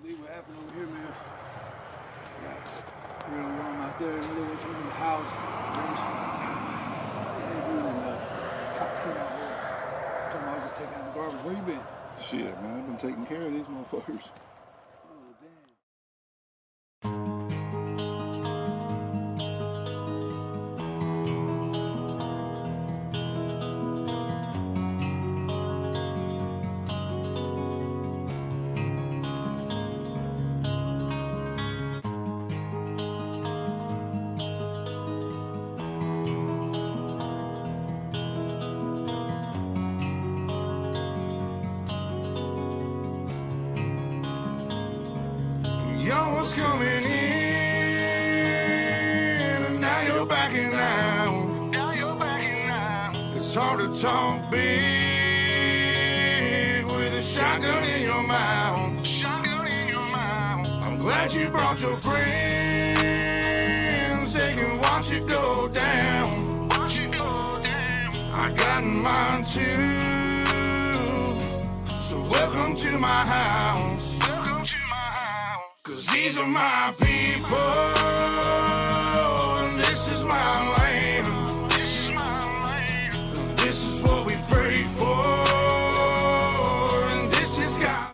believe what happened over here, man. Got real warm out there, and they went in the house. Cops came out here. Told me I was just taking out the garbage. Where you been? Shit, man, I've been taking care of these motherfuckers. Oh, damn. Y'all was coming in, and now you're backing out. It's hard to talk big with a shotgun in your mouth. I'm glad you brought your friends. They can watch it go down. I got mine too. So welcome to my house. 'Cause these are my people, and this is my land. This is what we pray for, and this is God.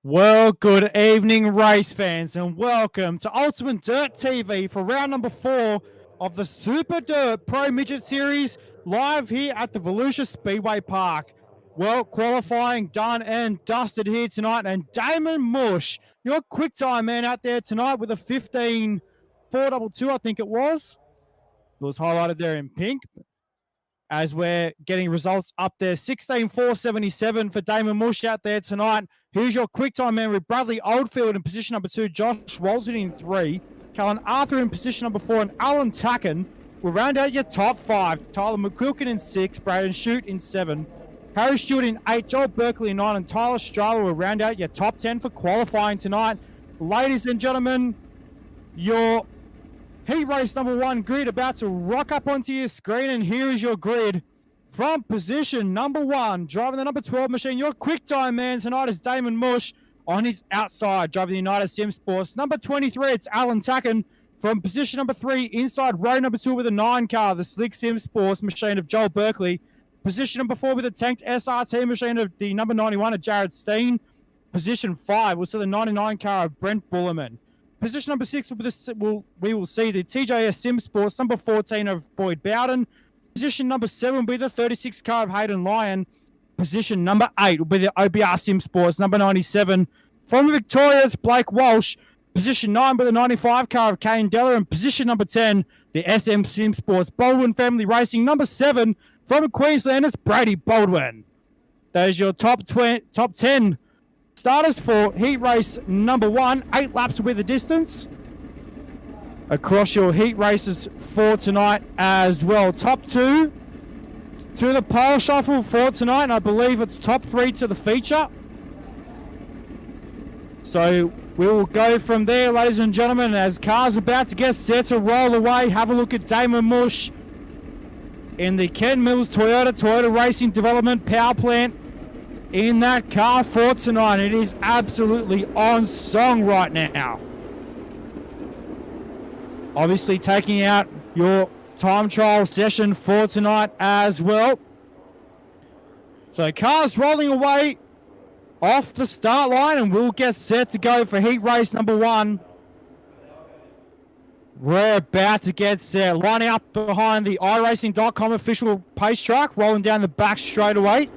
Well, good evening, race fans, and welcome to Ultimate Dirt TV for round number 4 of the Super Dirt Pro Midget Series live here at the Volusia Speedway Park. Well, qualifying done and dusted here tonight, and Damon Mush, your quick time man out there tonight with a 15.422, I think it was. It was highlighted there in pink. As we're getting results up there, 16.477 for Damon Mush out there tonight. Here's your quick time man with Bradley Oldfield in position number 2, Josh Walton in 3, Callan Arthur in position number 4, and Alan Tacken will round out your top 5. Tyler McQuilkin in 6, Braden Shute in 7, Harry Stewart in 8, Joel Berkeley in 9, and Tyler Strala will round out your top 10 for qualifying tonight. Ladies and gentlemen, your heat race number 1 grid about to rock up onto your screen, and here is your grid. From position number 1, driving the number 12 machine, your quick time man tonight is Damon Mush. On his outside, driving the United Sim Sports. Number 23, it's Alan Tacken. From position number 3, inside row number 2 with a 9 car, the Slick Sim Sports machine of Joel Berkeley. Position number 4 with a tanked SRT machine of the number 91 of Jared Steen. Position 5 will see the 99 car of Brent Bullerman. Position number 6 we will see the TJS Sim Sports number 14 of Boyd Bowden. Position number 7 will be the 36 car of Hayden Lyon. Position number 8 will be the OBR Sim Sports number 97. From Victoria, it's Blake Walsh. Position 9 with the 95 car of Kane Deller. And position number 10, the SM Sim Sports Baldwin Family Racing number 7 from Queensland, it's Brady Baldwin. There's your top 10 starters for heat race number 1. 8 laps will be the distance across your heat races for tonight as well. Top 2 to the pole shuffle for tonight, and I believe it's top 3 to the feature. So we will go from there, ladies and gentlemen, as cars about to get set to roll away. Have a look at Damon Mush in the Ken Mills Toyota Racing Development Power Plant in that car for tonight. It is absolutely on song right now. Obviously taking out your time trial session for tonight as well. So cars rolling away off the start line, and we'll get set to go for heat race number 1. We're about to get set. Lining up behind the iRacing.com official pace track, rolling down the back straightaway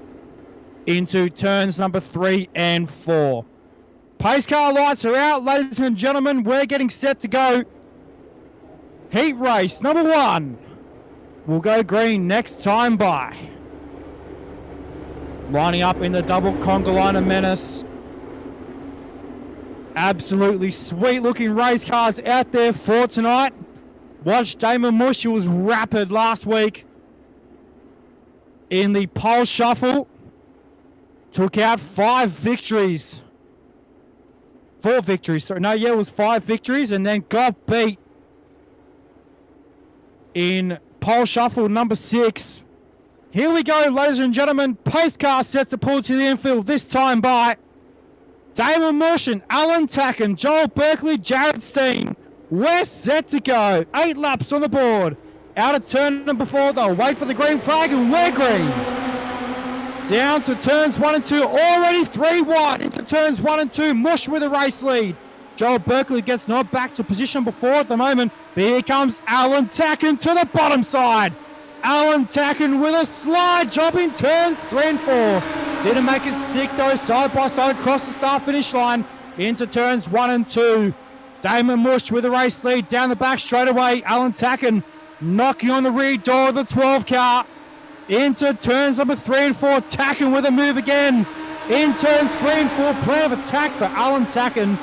into turns number 3 and 4. Pace car lights are out, ladies and gentlemen. We're getting set to go. Heat race number 1 will go green next time by. Lining up in the double conga line of menace. Absolutely sweet looking race cars out there for tonight. Watch Damon Mush, who was rapid last week in the pole shuffle. Took out 5 victories. 4 victories. Sorry, no, yeah, it was 5 victories, and then got beat in pole shuffle number 6. Here we go, ladies and gentlemen. Pace car set to pull to the infield, this time by Damon Mush and Alan Tacken, Joel Berkeley, Jared Steen. We're set to go. 8 laps on the board. Out of turn number 4, they'll wait for the green flag, and we're green. Down to turns 1 and 2, already 3 wide into turns 1 and 2. Mush with a race lead. Joel Berkeley gets knocked back to position number 4 at the moment. But here comes Alan Tacken to the bottom side. Alan Tacken with a slide job in turns 3 and 4. Didn't make it stick though, side by side across the start finish line into turns 1 and 2. Damon Mush with a race lead down the back straight away. Alan Tacken knocking on the rear door of the 12 car into turns number 3 and 4. Tacken with a move again in turns 3 and 4. Plan of attack for Alan Tacken.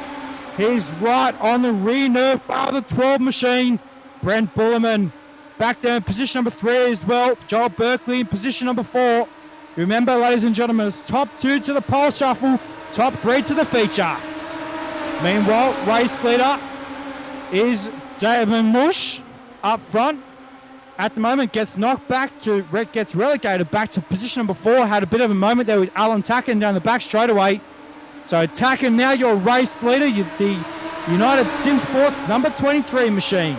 He's right on the rear nerve bar of the 12 machine. Brent Bullerman back there in position number 3 as well. Joel Berkeley in position number 4. Remember, ladies and gentlemen, it's top 2 to the pole shuffle, top 3 to the feature. Meanwhile, race leader is Damon Mush up front. At the moment, gets relegated back to position number 4. Had a bit of a moment there with Alan Tacken down the back straightaway. So Tacken now your race leader, the United Sim Sports number 23 machine.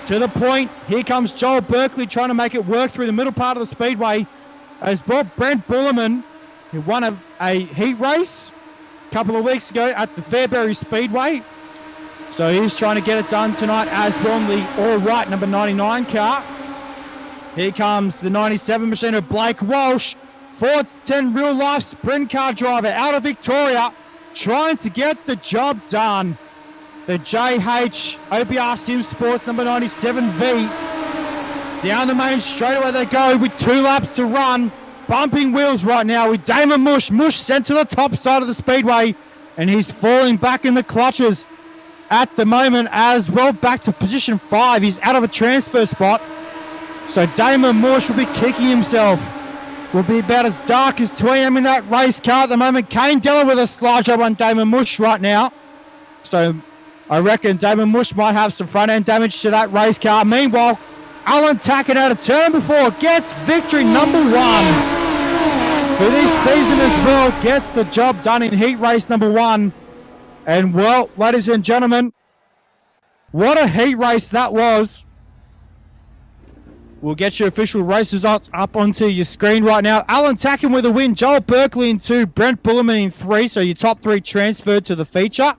To the point, here comes Joel Berkeley trying to make it work through the middle part of the speedway. As Brent Bullerman, who won a heat race a couple of weeks ago at the Fairbury Speedway. So he's trying to get it done tonight as well in the all-right number 99 car. Here comes the 97 machine of Blake Walsh. 410 real-life sprint car driver out of Victoria, trying to get the job done. The JH OBR Sim Sports number 97V. Down the main straightaway they go with 2 laps to run. Bumping wheels right now with Damon Mush. Mush sent to the top side of the speedway, and he's falling back in the clutches at the moment as well. Back to position 5. He's out of a transfer spot. So Damon Mush will be kicking himself. Will be about as dark as 2 a.m. in that race car at the moment. Kane Della with a slide job on Damon Mush right now. So I reckon Damon Mush might have some front end damage to that race car. Meanwhile, Alan Tackett out of turn before gets victory number 1 for this season as well. Gets the job done in heat race number 1. And well, ladies and gentlemen, what a heat race that was. We'll get your official race results up onto your screen right now. Alan Tacken with a win. Joel Berkeley in 2. Brent Bullerman in 3. So your top 3 transferred to the feature.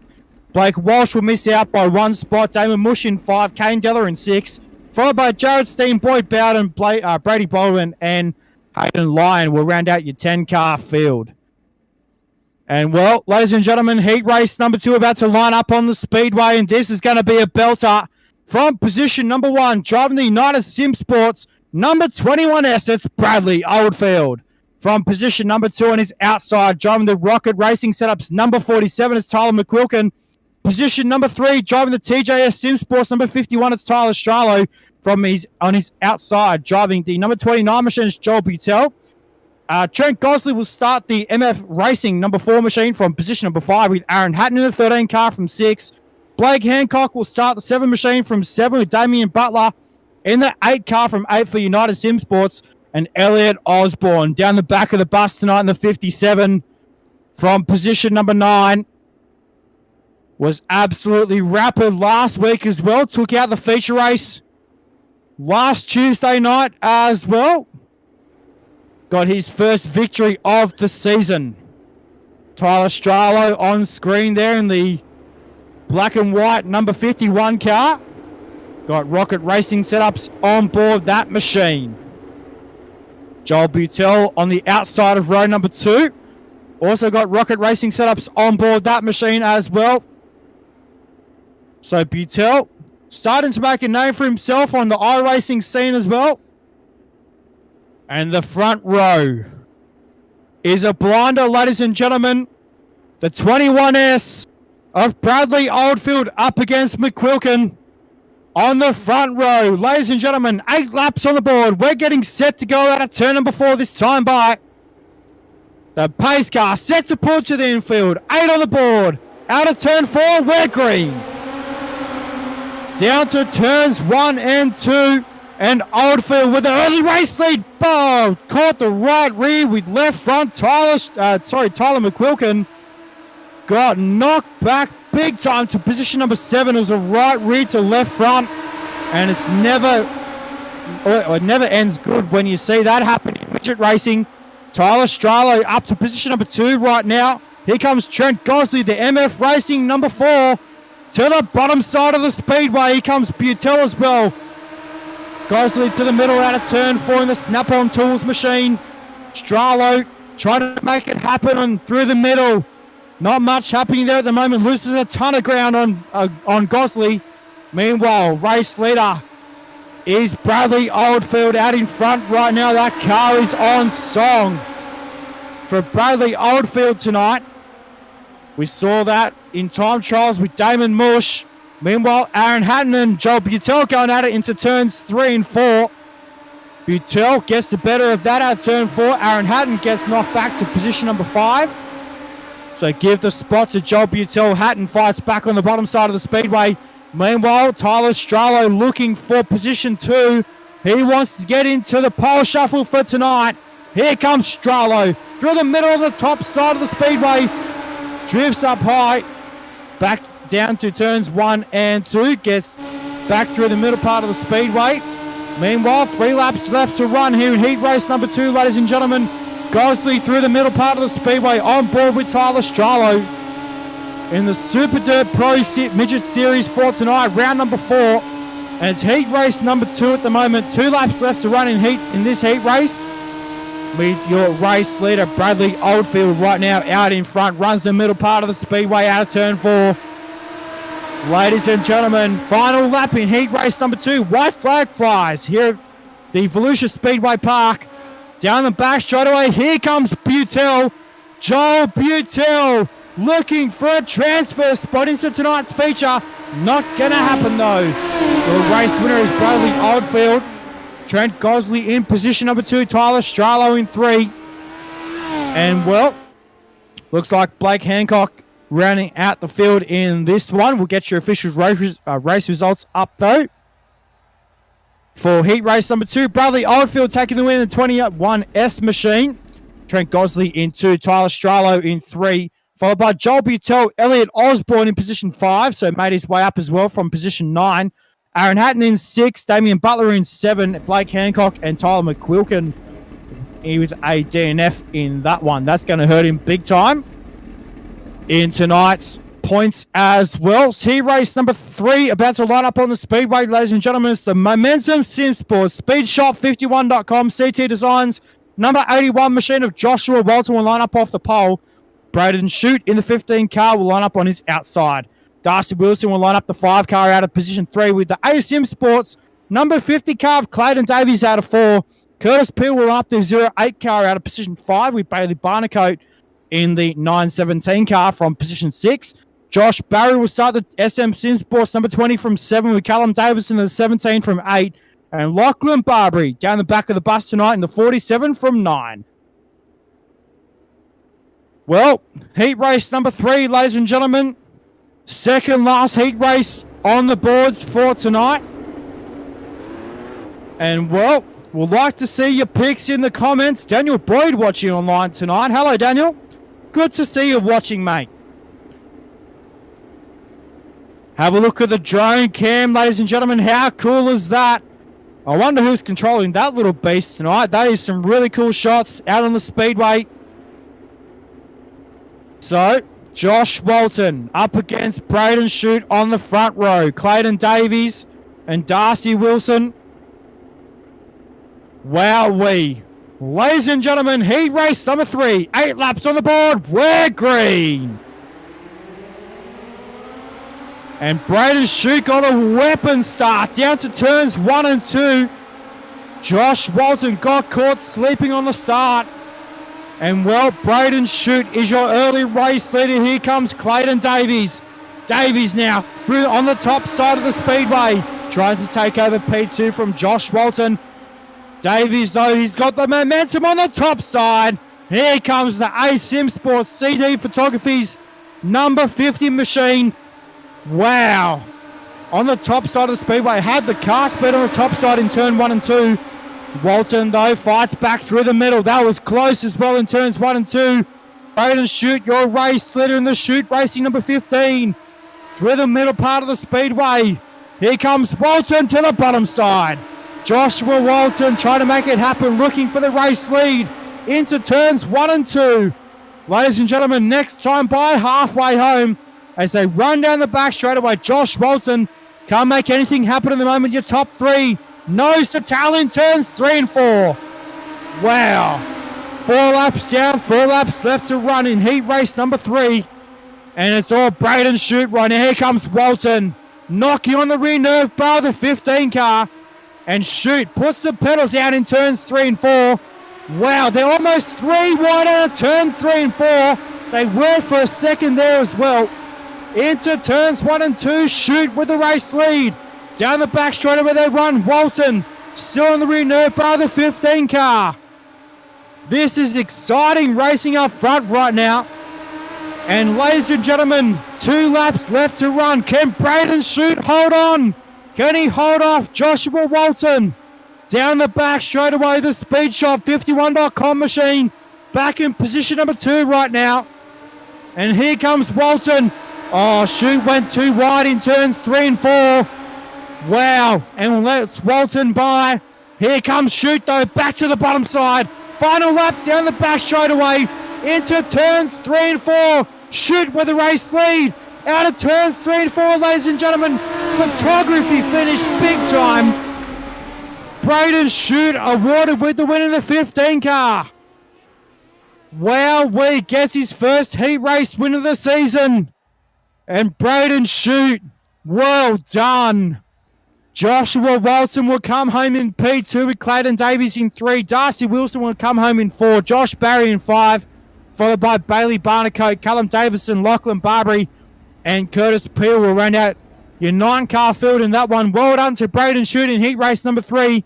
Blake Walsh will miss out by 1 spot. Damon Mush in 5. Kane Della in 6. Followed by Jared Steen, Boyd Bowden, Brady Baldwin, and Hayden Lyon will round out your 10-car field. And well, ladies and gentlemen, heat race number 2 about to line up on the speedway. And this is going to be a belter. From position number 1, driving the United Sim Sports, number 21S, it's Bradley Oldfield. From position number 2 on his outside, driving the Rocket Racing Setups, number 47, it's Tyler McQuilkin. Position number 3, driving the TJS Sim Sports, number 51, it's Tyler Stralo. On his outside, driving the number 29 machine, it's Joel Butel. Trent Gosley will start the MF Racing number 4 machine from position number 5 with Aaron Hatton in the 13 car from 6. Blake Hancock will start the 7 machine from 7 with Damian Butler in the 8 car from 8 for United Sim Sports. And Elliot Osborne down the back of the bus tonight in the 57 from position number 9. Was absolutely rapid last week as well. Took out the feature race last Tuesday night as well. Got his first victory of the season. Tyler Stralo on screen there in the black and white number 51 car. Got Rocket Racing setups on board that machine. Joel Butel on the outside of row number 2. Also got Rocket Racing setups on board that machine as well. So Butel starting to make a name for himself on the iRacing scene as well. And the front row is a blinder, ladies and gentlemen. The 21S of Bradley Oldfield up against McQuilkin on the front row. Ladies and gentlemen, 8 laps on the board. We're getting set to go out of turn number 4 this time by. The pace car set to pull to the infield. 8 on the board. Out of turn 4, we're green. Down to turns 1 and 2. And Oldfield with an early race lead. Oh, caught the right rear with left front. Tyler McQuilkin got knocked back big time to position number 7. It was a right rear to left front. And it never ends good when you see that happen in midget racing. Tyler Stralo up to position number 2 right now. Here comes Trent Gosley, the MF Racing number 4. To the bottom side of the speedway. Here comes Butel as well. Gosley to the middle out of turn 4 in the Snap-on Tools machine. Stralo trying to make it happen and through the middle. Not much happening there at the moment. Loses a ton of ground on Gosley. Meanwhile, race leader is Bradley Oldfield out in front right now. That car is on song for Bradley Oldfield tonight. We saw that in time trials with Damon Mush. Meanwhile, Aaron Hatton and Joel Butel going at it into turns 3 and 4. Butel gets the better of that out of turn 4. Aaron Hatton gets knocked back to position number 5. So give the spot to Joel Butel. Hatton fights back on the bottom side of the speedway. Meanwhile, Tyler Stralo looking for position 2. He wants to get into the pole shuffle for tonight. Here comes Stralo through the middle of the top side of the speedway. Drifts up high. Back down to turns 1 and 2. Gets back through the middle part of the speedway. Meanwhile, 3 laps left to run here in heat race number 2, ladies and gentlemen. Gosley through the middle part of the speedway on board with Tyler Stralo in the Super Dirt Pro Midget Series for tonight, round number 4. And it's heat race number 2 at the moment. 2 laps left to run in this heat race. With your race leader, Bradley Oldfield, right now out in front. Runs the middle part of the speedway out of turn 4. Ladies and gentlemen, final lap in heat race number 2. White flag flies here at the Volusia Speedway Park. Down the back straight away, here comes Butel. Joel Butel looking for a transfer spot into tonight's feature. Not going to happen though. The race winner is Bradley Oldfield. Trent Gosley in position number 2. Tyler Stralo in 3. And, well, looks like Blake Hancock rounding out the field in this one. We'll get your official race results up, though. For heat race number 2, Bradley Oldfield taking the win in the 21S machine. Trent Gosley in 2. Tyler Stralo in 3. Followed by Joel Butel, Elliot Osborne in position 5. So made his way up as well from position 9. Aaron Hatton in 6. Damian Butler in 7. Blake Hancock and Tyler McQuilkin with a DNF in that one. That's going to hurt him big time in tonight's points as well. Heat race number 3 about to line up on the speedway, ladies and gentlemen. It's the Momentum Sim Sports SpeedShop51.com CT Designs number 81 machine of Joshua Walton will line up off the pole. Braden Shute in the 15 car will line up on his outside. Darcy Wilson will line up the 5 car out of position 3 with the ASM Sports number 50 car of Clayton Davies out of 4. Curtis Peel will line up the 08 car out of position 5 with Bailey Barnacote in the 917 car from position 6. Josh Barry will start the SM Sim Sports number 20 from 7 with Callum Davis in the 17 from 8. And Lachlan Barbary down the back of the bus tonight in the 47 from 9. Well, heat race number 3, ladies and gentlemen. Second last heat race on the boards for tonight. And, well, we'd like to see your picks in the comments. Daniel Boyd watching online tonight. Hello, Daniel. Good to see you watching, mate. Have a look at the drone cam, ladies and gentlemen. How cool is that? I wonder who's controlling that little beast tonight. That is some really cool shots out on the speedway. So, Josh Walton up against Braden Shute on the front row. Clayton Davies and Darcy Wilson. Wowee. Ladies and gentlemen, heat race number 3. 8 laps on the board. We're green. And Braden Shute got a weapon start down to turns 1 and 2. Josh Walton got caught sleeping on the start. And, well, Braden Shute is your early race leader. Here comes Clayton Davies. Davies now through on the top side of the speedway, trying to take over P2 from Josh Walton. Davies, though, he's got the momentum on the top side. Here comes the ASIM Sports CD Photography's number 50 machine. Wow. On the top side of the speedway, had the car speed on the top side in turn 1 and 2. Walton, though, fights back through the middle. That was close as well in turns 1 and 2. Braden Shute, your race leader in the Shute Racing number 15. Through the middle part of the speedway. Here comes Walton to the bottom side. Joshua Walton trying to make it happen, looking for the race lead into turns 1 and 2. Ladies and gentlemen, next time by halfway home as they run down the back straightaway. Josh Walton can't make anything happen at the moment. Your top 3. Nose to tail in turns 3 and 4. Wow. 4 laps down, 4 laps left to run in heat race number 3. And it's all Braden Shute right now. Here comes Walton, knocking on the rear nerve bar of the 15 car. And Shute puts the pedal down in turns 3 and 4. Wow, they're almost 3 wide out of turn 3 and 4. They were for a second there as well. Into turns 1 and 2, Shute with the race lead. Down the back straight where they run, Walton still on the rear nerve bar of the 15 car. This is exciting racing up front right now. And ladies and gentlemen, 2 laps left to run. Can Braden Shute hold on? Can he hold off Joshua Walton? Down the back straight away, the Speed Shop 51.com machine. Back in position number 2 right now. And here comes Walton. Oh, Shute went too wide in turns 3 and 4. Wow, and lets Walton by. Here comes Shute, though, back to the bottom side. Final lap down the back straight away into turns 3 and 4. Shute with the race lead. Out of turns 3 and 4, ladies and gentlemen. Photography finished big time. Braden Shute awarded with the win in the 15 car. Wow, we gets his first heat race win of the season. And Braden Shute, well done. Joshua Walton will come home in P2 with Clayton Davies in 3. Darcy Wilson will come home in 4. Josh Barry in 5. Followed by Bailey Barnacote, Callum Davison, Lachlan Barbary, and Curtis Peel will round out your 9-car field in that one. Well done to Braden Shute in heat race number 3.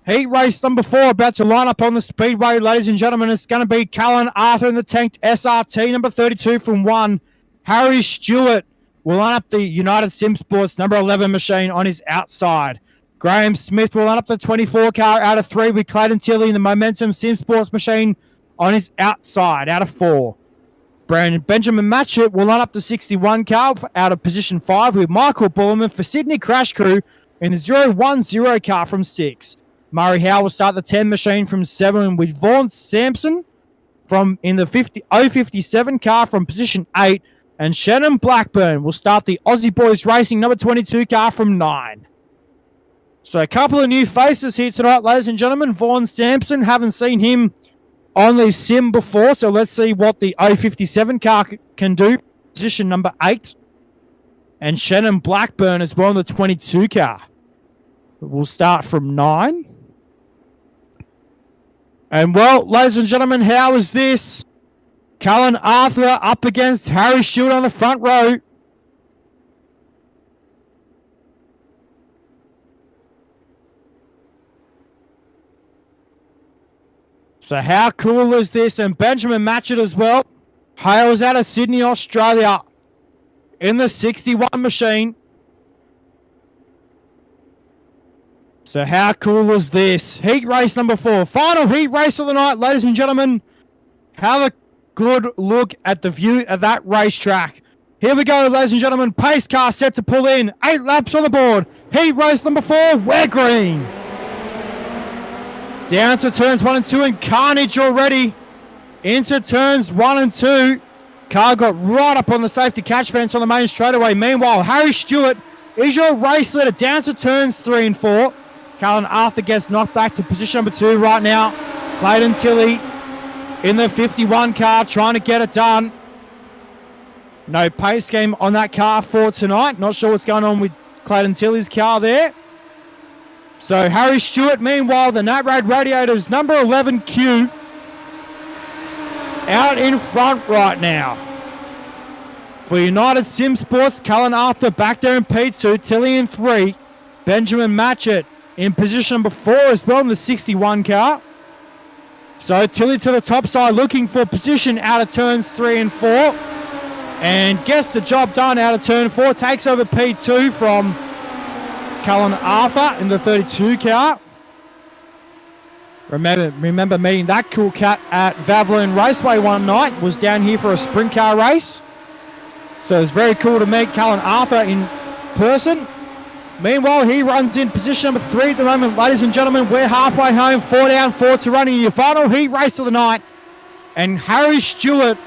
Heat race number 4 about to line up on the speedway, ladies and gentlemen. It's going to be Callan Arthur in the tanked SRT number 32 from 1. Harry Stewart will line up the United Sim Sports number 11 machine on his outside. Graham Smith will line up the 24 car out of 3 with Clayton Tilley in the Momentum Sim Sports machine on his outside out of 4. Benjamin Matchett will line up the 61 car out of position 5 with Michael Bullerman for Sydney Crash Crew in the 010 car from 6. Murray Howe will start the 10 machine from 7 with Vaughan Sampson from in the 057 car from position 8. And Shannon Blackburn will start the Aussie Boys Racing number 22 car from 9. So a couple of new faces here tonight, ladies and gentlemen. Vaughan Sampson, haven't seen him on the sim before, so let's see what the 057 car can do. Position number 8. And Shannon Blackburn as well in the 22 car. We'll start from 9. And well, ladies and gentlemen, how is this? Callan Arthur up against Harry Stewart on the front row. So how cool is this? And Benjamin Matchett as well. Hails out of Sydney, Australia in the 61 machine. So how cool is this? Heat race number 4. Final heat race of the night, ladies and gentlemen. Have a good look at the view of that racetrack. Here we go, ladies and gentlemen. Pace car set to pull in. 8 laps on the board. Heat race number 4. We're green. Down to turns 1 and 2 and carnage already. Into turns 1 and 2. Car got right up on the safety catch fence on the main straightaway. Meanwhile, Harry Stewart is your race leader down to turns 3 and 4. Callan Arthur gets knocked back to position number 2 right now. Clayton Tilley in the 51 car trying to get it done. No pace scheme on that car for tonight. Not sure what's going on with Clayton Tilley's car there. So Harry Stewart, meanwhile, the Natrad Radiators number 11Q out in front right now. For United Sim Sports, Callan Arthur back there in P2, Tilley in 3. Benjamin Matchett in position number 4 as well in the 61 car. So Tilley to the top side looking for position out of turns 3 and 4. And gets the job done out of turn 4. Takes over P2 from Callan Arthur in the 32 car. Remember meeting that cool cat at Valvoline Raceway one night. Was down here for a sprint car race. So it's very cool to meet Callan Arthur in person. Meanwhile, he runs in position number 3 at the moment. Ladies and gentlemen, we're halfway home. 4 down, 4 to run in your final heat race of the night. And Harry Stewart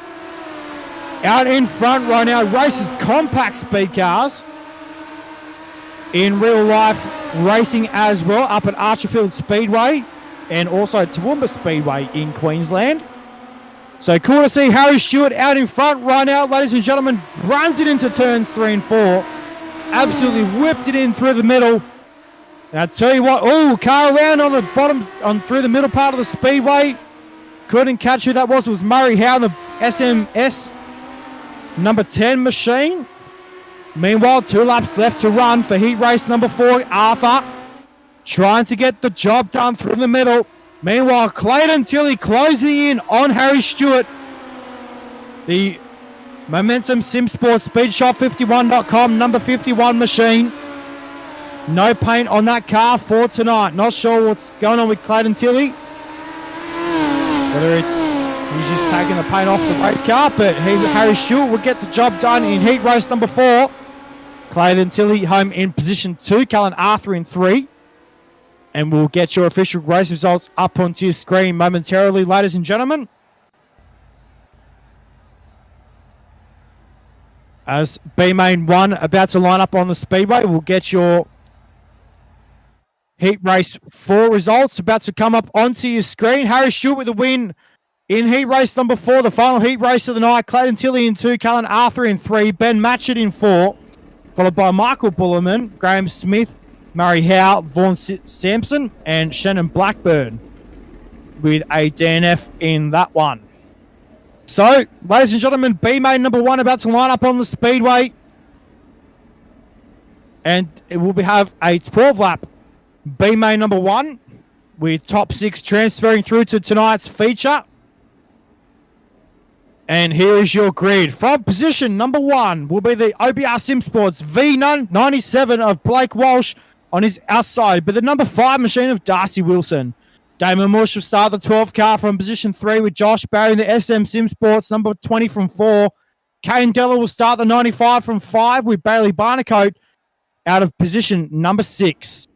out in front right now. Races compact speed cars. In real life racing as well, up at Archerfield Speedway. And also Toowoomba Speedway in Queensland. So cool to see Harry Stewart out in front right now, ladies and gentlemen. Runs it into turns 3 and 4. Absolutely whipped it in through the middle. And I tell you what, car around on the bottom, through the middle part of the speedway. Couldn't catch who that was. It was Murray Howe in the SMS number 10 machine. Meanwhile, 2 laps left to run for heat race number 4. Arthur trying to get the job done through the middle. Meanwhile, Clayton Tilley closing in on Harry Stewart. The Momentum Sim Sports Speedshop51.com number 51 machine. No paint on that car for tonight. Not sure what's going on with Clayton Tilley. Whether he's just taking the paint off the race car, but Harry Stewart will get the job done in heat race number 4. Clayton Tilley home in position 2. Callan Arthur in 3. And we'll get your official race results up onto your screen momentarily, ladies and gentlemen. As B-Main 1 about to line up on the speedway, we'll get your heat race 4 results about to come up onto your screen. Harry Stewart with the win in heat race number 4, the final heat race of the night. Clayton Tilley in 2, Callan Arthur in 3, Ben Matchett in 4, followed by Michael Bullerman, Graham Smith, Murray Howe, Vaughan Sampson, and Shannon Blackburn with a DNF in that one. So, ladies and gentlemen, B-Main number 1 about to line up on the speedway. And it will have a 12-lap B-Main number 1 with top 6 transferring through to tonight's feature. And here is your grid. From position number 1 will be the OBR SimSports V97 of Blake Walsh on his outside, but the number 5 machine of Darcy Wilson. Damon Mush will start the 12 car from position 3 with Josh Barry in the SM SimSports number 20 from 4. Kane Della will start the 95 from 5 with Bailey Barnacote out of position number 6.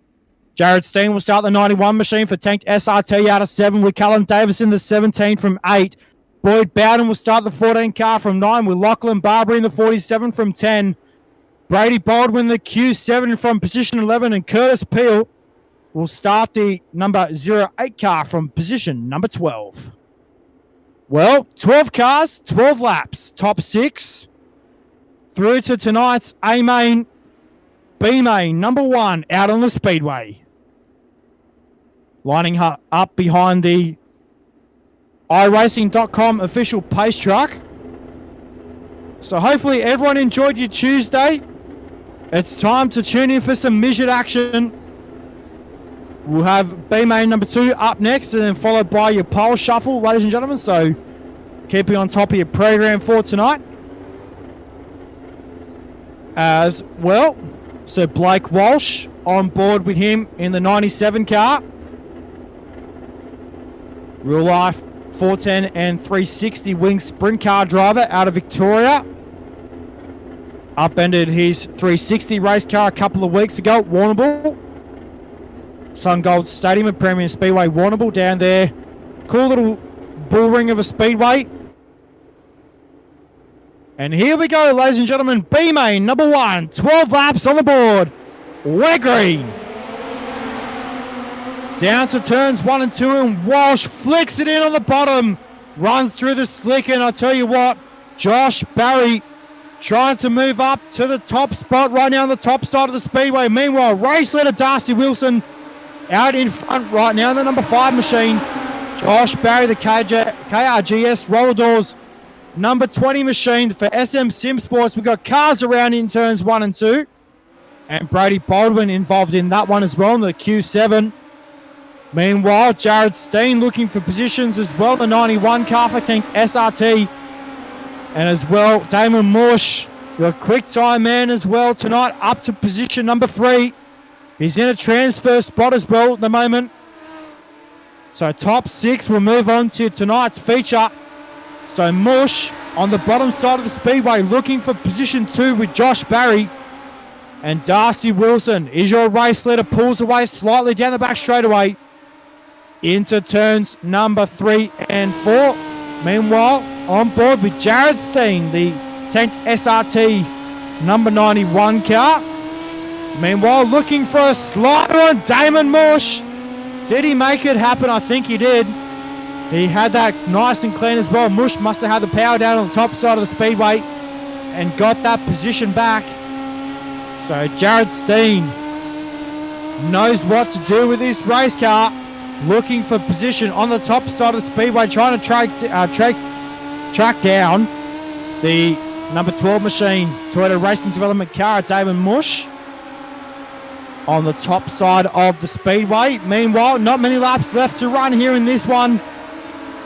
Jared Steen will start the 91 machine for Tanked SRT out of 7 with Callum Davison the 17 from 8. Boyd Bowden will start the 14 car from 9 with Lachlan Barber in the 47 from 10. Brady Baldwin the Q7 from position 11 and Curtis Peel will start the number 08 car from position number 12. Well, 12 cars, 12 laps, top 6 through to tonight's A main, B main, number 1 out on the speedway. Lining up behind the iRacing.com official pace truck. So hopefully everyone enjoyed your Tuesday. It's time to tune in for some midget action. We'll have B main number 2 up next and then followed by your pole shuffle, ladies and gentlemen. So keeping on top of your program for tonight. As well, so Blake Walsh on board with him in the 97 car. Real life 410 and 360 wing sprint car driver out of Victoria. Upended his 360 race car a couple of weeks ago at Warrnambool. Sun Gold Stadium at Premium Speedway Warrnambool down there. Cool little bull ring of a speedway. And here we go, ladies and gentlemen. B main number 1, 12 laps on the board. We're green. Down to turns 1 and 2, and Walsh flicks it in on the bottom. Runs through the slick, and I tell you what, Josh Barry trying to move up to the top spot right now on the top side of the speedway. Meanwhile, race leader Darcy Wilson out in front right now in the number 5 machine. Josh Barry, the KRGS roller doors number 20 machine for SM SimSports. We've got cars around in turns 1 and 2. And Brady Baldwin involved in that one as well, in the Q7. Meanwhile, Jared Steen looking for positions as well. The 91 car for Tanked SRT. And as well, Damon Mush, your quick time man as well tonight, up to position number 3. He's in a transfer spot as well at the moment. So top 6 will move on to tonight's feature. So Mush on the bottom side of the speedway looking for position 2 with Josh Barry. And Darcy Wilson is your race leader, pulls away slightly down the back straightaway into turns number 3 and 4. Meanwhile, on board with Jared Steen, the Tanked SRT number 91 car. Meanwhile, looking for a slider on Damon Mush. Did he make it happen? I think he did. He had that nice and clean as well. Mush must have had the power down on the top side of the speedway and got that position back. So Jared Steen knows what to do with this race car. Looking for position on the top side of the speedway, trying to track down the number 12 machine Toyota Racing Development car at Damon Mush on the top side of the speedway. Meanwhile, not many laps left to run here in this one.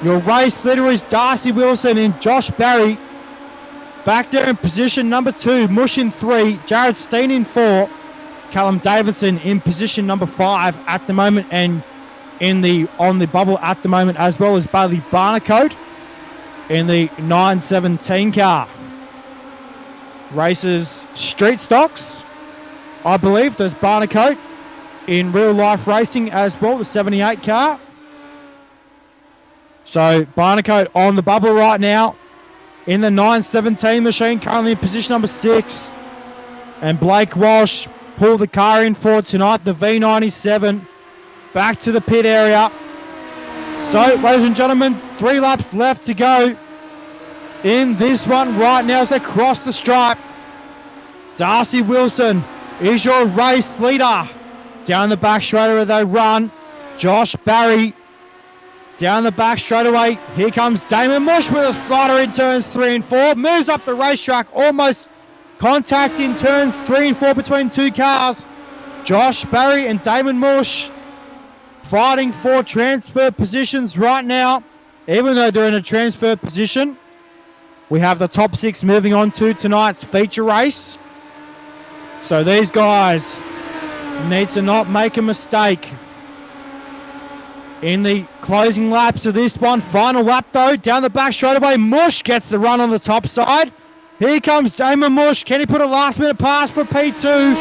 Your race leader is Darcy Wilson and Josh Barry. Back there in position number 2, Mush in 3, Jared Steen in 4, Callum Davidson in position number 5 at the moment, and on the bubble at the moment as well as Bailey Barnacote in the 917 car. Races street stocks, I believe. There's Barnacote in real life racing as well, the 78 car. So Barnacote on the bubble right now in the 917 machine, currently in position number 6. And Blake Walsh pulled the car in for tonight, the V97. Back to the pit area. So, ladies and gentlemen, 3 laps left to go in this one right now as they cross the stripe. Darcy Wilson is your race leader. Down the back straightaway they run. Josh Barry down the back straightaway. Here comes Damon Mush with a slider in turns 3 and 4. Moves up the racetrack. Almost contact in turns 3 and 4 between 2 cars. Josh Barry and Damon Mush fighting for transfer positions right now. Even though they're in a transfer position, we have the top 6 moving on to tonight's feature race. So these guys need to not make a mistake in the closing laps of this one. Final lap though, down the back straight away. Mush gets the run on the top side. Here comes Damon Mush. Can he put a last minute pass for P2?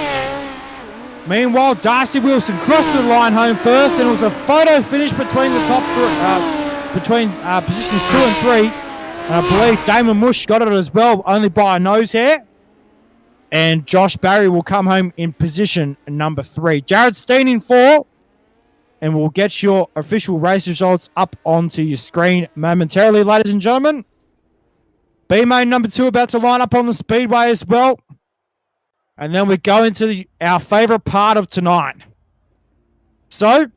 Meanwhile, Darcy Wilson crossed the line home first, and it was a photo finish between the top positions 2 and 3. And I believe Damon Mush got it as well, only by a nose hair. And Josh Barry will come home in position number 3. Jared Steen in 4. And we'll get your official race results up onto your screen momentarily, ladies and gentlemen. B-main number 2 about to line up on the speedway as well. And then we go into our favourite part of tonight. So,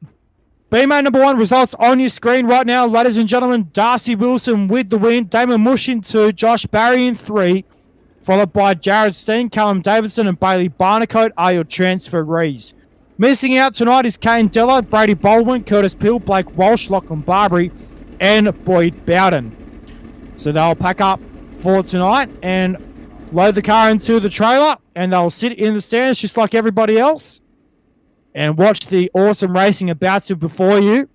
B-main number 1 results on your screen right now, ladies and gentlemen. Darcy Wilson with the win. Damon Mush in 2. Josh Barry in 3. Followed by Jared Steen, Callum Davidson and Bailey Barnacote are your transferees. Missing out tonight is Kane Della, Brady Baldwin, Curtis Peel, Blake Walsh, Lachlan Barbary, and Boyd Bowden. So they'll pack up for tonight and load the car into the trailer, and they'll sit in the stands just like everybody else and watch the awesome racing about to before you.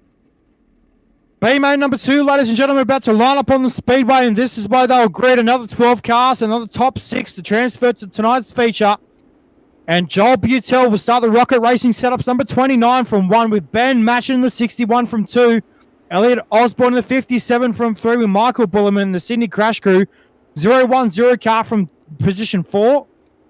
B-main number 2, ladies and gentlemen, about to line up on the speedway, and this is where they'll greet another 12 cars, another top 6 to transfer to tonight's feature. And Joel Butel will start the Rocket Racing setups number 29 from 1 with Ben Matchin in the 61 from 2. Elliot Osborne in the 57 from 3 with Michael Bullerman in the Sydney Crash Crew. 010 car from position 4.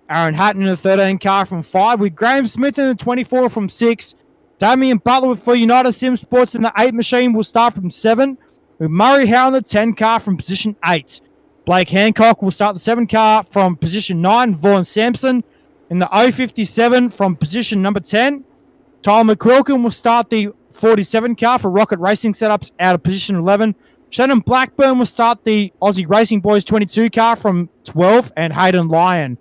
Aaron Hatton in the 13 car from 5 with Graham Smith in the 24 from 6. Damien Butler for United Sim Sports in the 8 machine will start from 7 with Murray Howe in the 10 car from position 8. Blake Hancock will start the 7 car from position 9. Vaughan Sampson in the 057 from position number 10. Tyler McQuilkin will start the 47 car for Rocket Racing setups out of position 11. Shannon Blackburn will start the Aussie Racing Boys 22 car from 12. And Hayden Lyon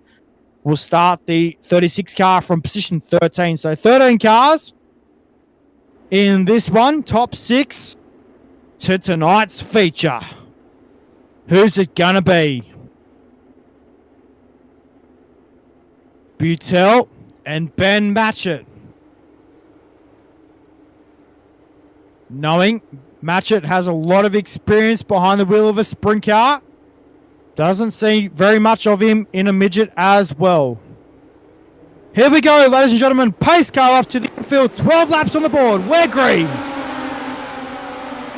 will start the 36 car from position 13. So 13 cars in this one, top 6 to tonight's feature. Who's it gonna be? Butel and Ben Matchett. Knowing Matchett has a lot of experience behind the wheel of a sprint car, doesn't see very much of him in a midget as well. Here we go, ladies and gentlemen. Pace car off to the infield. 12 laps on the board. We're green.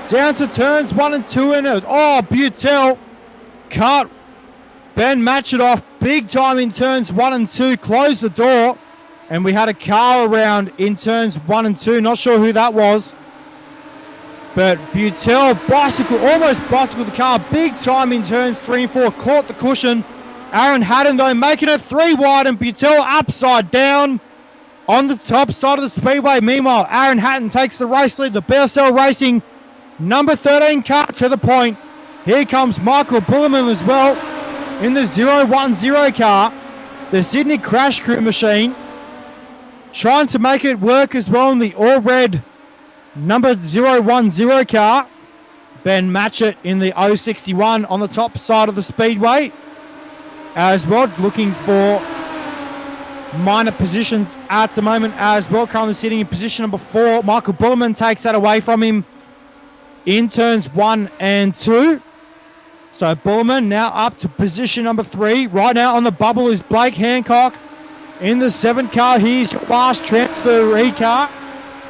Down to turns 1 and 2 in it. Oh, Butel cut Ben Matchett off big time in turns 1 and 2. Closed the door. And we had a car around in turns 1 and 2. Not sure who that was. But Butel almost bicycled the car big time in turns 3 and 4. Caught the cushion. Aaron Haddon, though, making it 3 wide, and Butel upside down on the top side of the speedway. Meanwhile, Aaron Hatton takes the race lead. The BSL Racing number 13 car to the point. Here comes Michael Bullerman as well in the 010 car. The Sydney Crash Crew machine trying to make it work as well in the all-red number 010 car. Ben Matchett in the 061 on the top side of the speedway as well, looking for minor positions at the moment as well. Currently sitting in position number 4. Michael Bullerman takes that away from him in turns 1 and 2. So Bullerman now up to position number 3. Right now on the bubble is Blake Hancock in the 7 car. He's your last transferee car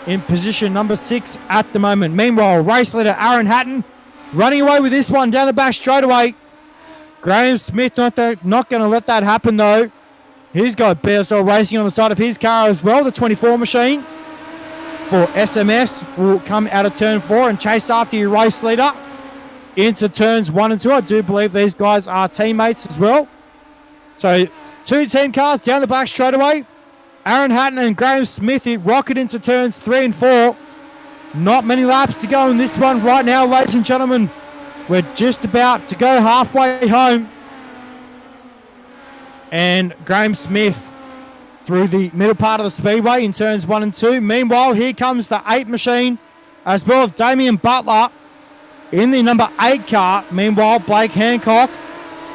in position number 6 at the moment. Meanwhile, race leader Aaron Hatton running away with this one down the back straightaway. Graham Smith not going to let that happen though. He's got BSL Racing on the side of his car as well. The 24 machine for SMS will come out of turn 4 and chase after your race leader into turns 1 and 2. I do believe these guys are teammates as well. So 2 team cars down the back straightaway. Aaron Hatton and Graham Smith rocket into turns 3 and 4. Not many laps to go in this one right now, ladies and gentlemen. We're just about to go halfway home. And Graham Smith through the middle part of the speedway in turns 1 and 2. Meanwhile, here comes the 8 machine as well as Damien Butler in the number 8 car. Meanwhile, Blake Hancock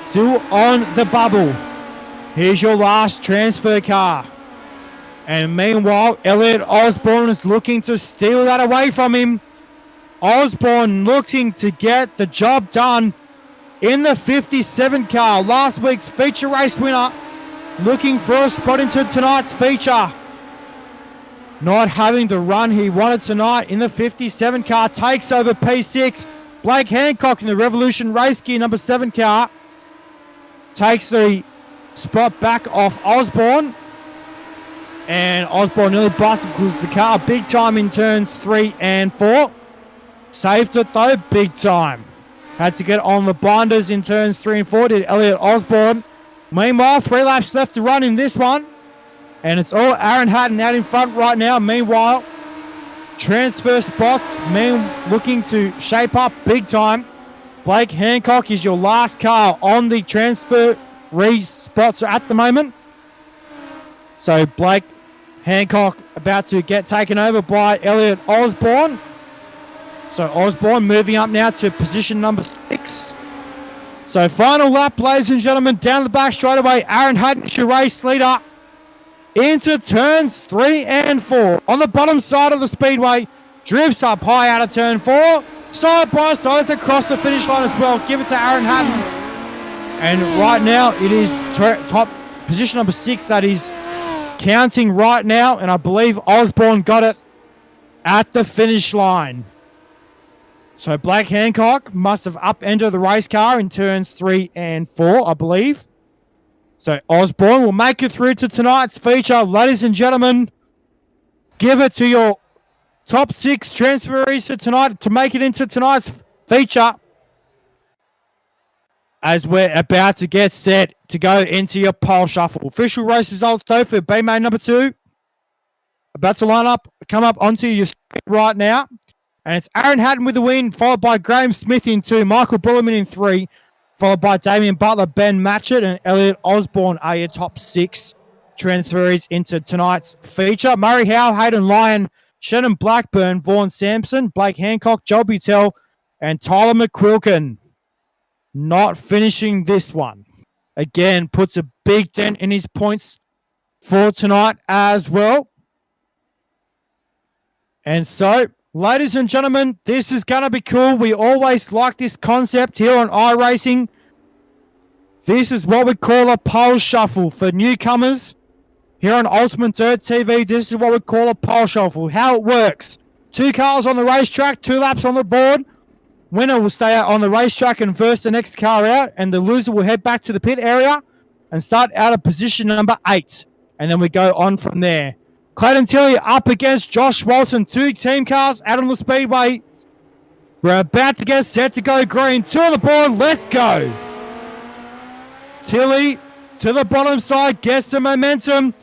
still on the bubble. Here's your last transfer car. And meanwhile, Elliot Osborne is looking to steal that away from him. Osborne looking to get the job done in the 57 car. Last week's feature race winner looking for a spot into tonight's feature. Not having the run he wanted tonight in the 57 car. Takes over P6. Blake Hancock in the Revolution Race Gear number 7 car. Takes the spot back off Osborne. And Osborne nearly bicycles the car big time in turns 3 and 4. Saved it though, big time. Had to get on the binders in turns 3 and 4, did Elliot Osborne. Meanwhile, 3 laps left to run in this one. And it's all Aaron Hatton out in front right now. Meanwhile, transfer spots, looking to shape up big time. Blake Hancock is your last car on the transfer spots at the moment. So Blake Hancock about to get taken over by Elliot Osborne. So Osborne moving up now to position number 6. So final lap, ladies and gentlemen, down the back straight away. Aaron Hatton is your race leader into turns 3 and 4. On the bottom side of the speedway, drifts up high out of turn 4. Side by side across the finish line as well. Give it to Aaron Hatton. And right now it is top position number 6 that is counting right now. And I believe Osborne got it at the finish line. So Blake Hancock must have upended the race car in turns 3 and 4, I believe. So Osborne will make it through to tonight's feature. Ladies and gentlemen, give it to your top 6 transferees for tonight to make it into tonight's feature. As we're about to get set to go into your pole shuffle. Official race results though for B-Main number 2. About to come up onto your screen right now. And it's Aaron Hatton with the win, followed by Graham Smith in 2, Michael Bullerman in 3, followed by Damien Butler, Ben Matchett, and Elliot Osborne are your top 6 transferees into tonight's feature. Murray Howe, Hayden Lyon, Shannon Blackburn, Vaughan Sampson, Blake Hancock, Joel Butel, and Tyler McQuilkin. Not finishing this one. Again, puts a big dent in his points for tonight as well. And so, ladies and gentlemen, this is going to be cool. We always like this concept here on iRacing. This is what we call a pole shuffle for newcomers. Here on Ultimate Dirt TV, this is what we call a pole shuffle. How it works. 2 cars on the racetrack, 2 laps on the board. Winner will stay out on the racetrack and verse the next car out, and the loser will head back to the pit area and start out of position number 8. And then we go on from there. Clayton Tilley up against Josh Walton. 2 team cars out on the speedway. We're about to get set to go green. 2 on the board. Let's go. Tilley to the bottom side. Gets some momentum.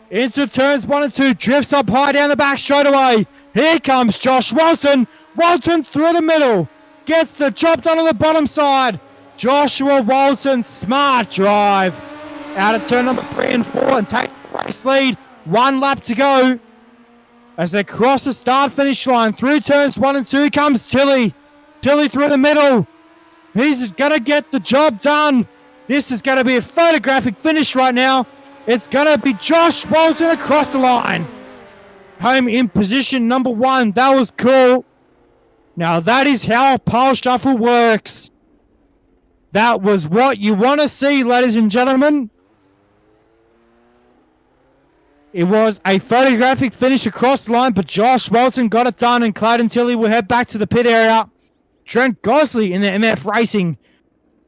Into turns 1 and 2. Drifts up high down the back straight away. Here comes Josh Walton. Walton through the middle. Gets the job done on the bottom side. Joshua Walton. Smart drive. Out of turn number 3 and 4 and take the race lead. 1 lap to go as they cross the start-finish line. Through turns 1 and 2 comes Tilley. Tilley through the middle. He's going to get the job done. This is going to be a photographic finish right now. It's going to be Josh Walton across the line. Home in position number 1. That was cool. Now that is how a pole shuffle works. That was what you want to see, ladies and gentlemen. It was a photographic finish across the line, but Josh Walton got it done, and Clayton Tilley will head back to the pit area. Trent Gosley in the MF Racing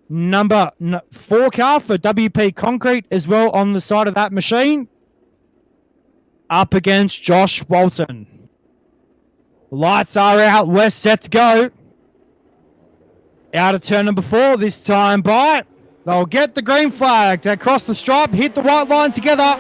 number 4 car for WP Concrete as well on the side of that machine. Up against Josh Walton. Lights are out. We're set to go. Out of turn number 4 this time by. They'll get the green flag. They cross the stripe, hit the white line together.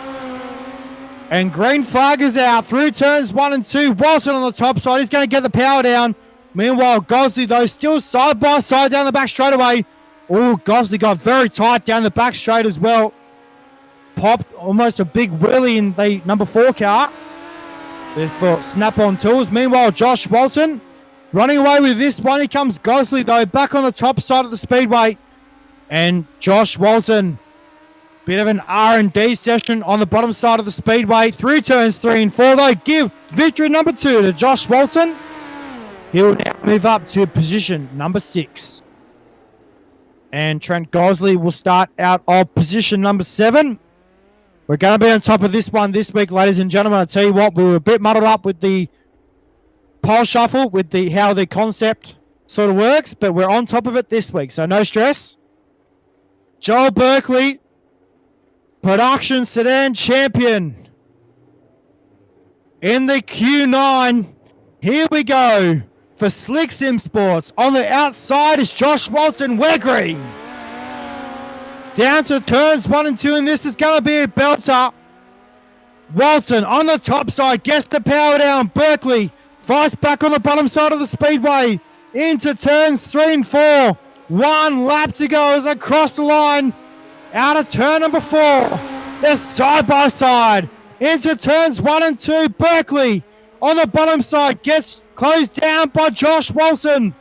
And green flag is out through turns 1 and 2. Walton on the top side. He's going to get the power down. Meanwhile, Gosley, though, still side by side down the back straight away. Oh, Gosley got very tight down the back straight as well. popped almost a big wheelie in the number 4 car. For snap-on tools. Meanwhile, Josh Walton running away with this one. Here comes Gosley, though, back on the top side of the speedway. And Josh Walton, bit of an R&D session on the bottom side of the speedway. Through turns 3 and 4, though. Give victory number 2 to Josh Walton. He will now move up to position number 6. And Trent Gosley will start out of position number 7. We're going to be on top of this one this week, ladies and gentlemen. I'll tell you what, we were a bit muddled up with the pole shuffle, with the how the concept sort of works, but we're on top of it this week, so no stress. Joel Berkeley, production sedan champion. In the Q9, here we go for Slick Sim Sports. On the outside is Josh Walton. We're green. Down to turns 1 and 2, and this is going to be a belter. Walton on the top side gets the power down. Berkeley fights back on the bottom side of the speedway into turns 3 and 4. 1 lap to go as I cross the line out of turn number 4. They're side by side into turns 1 and 2. Berkeley on the bottom side gets closed down by Josh Walton.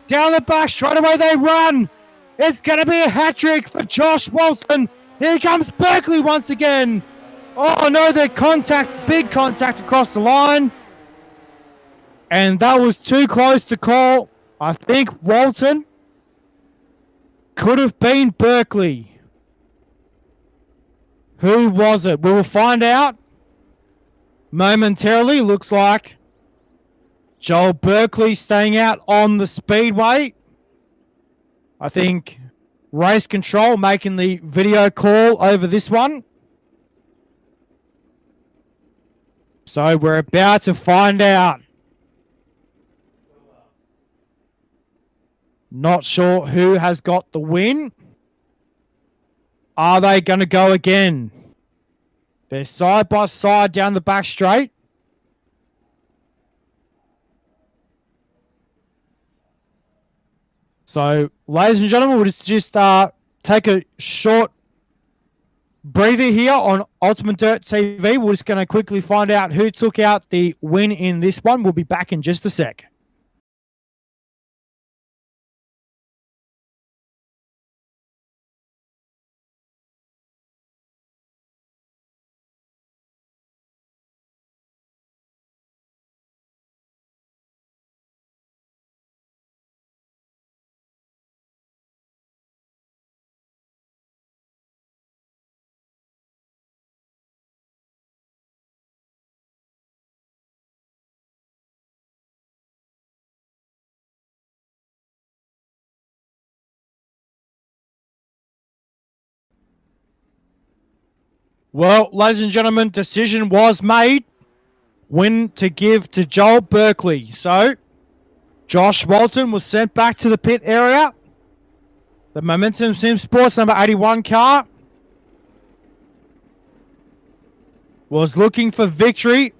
Down the back straight away they run. It's going to be a hat trick for Josh Walton. Here comes Berkeley once again. Oh no, big contact across the line. And that was too close to call. I think Walton could have been Berkeley. Who was it? We will find out momentarily. Looks like Joel Berkeley staying out on the speedway. I think race control making the video call over this one. So we're about to find out. Not sure who has got the win. Are they going to go again? They're side by side down the back straight. So, ladies and gentlemen, we'll just take a short breather here on Ultimate Dirt TV. We're just going to quickly find out who took out the win in this one. We'll be back in just a sec. Well, ladies and gentlemen, decision was made. Win to give to Joel Berkeley. So, Josh Walton was sent back to the pit area. The Momentum Sim Sports number 81 car was looking for victory,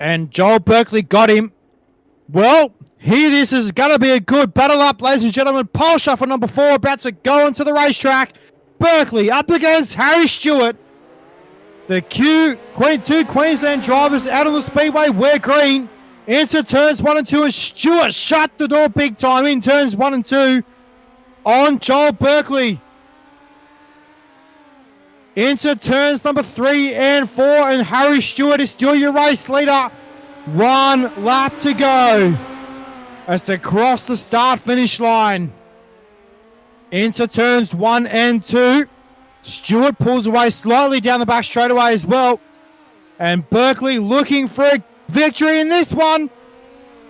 and Joel Berkeley got him. Well, here this is going to be a good battle up, ladies and gentlemen. Pole shuffle number 4 about to go onto the racetrack. Berkeley up against Harry Stewart. The two Queensland drivers out on the speedway. We're green. Into turns 1 and 2, and Stewart shut the door big time in turns 1 and 2 on Joel Berkeley. Into turns number 3 and 4, and Harry Stewart is still your race leader. 1 lap to go as they cross the start-finish line. Into turns 1 and 2. Stewart pulls away slightly down the back straightaway as well. And Berkeley looking for a victory in this one.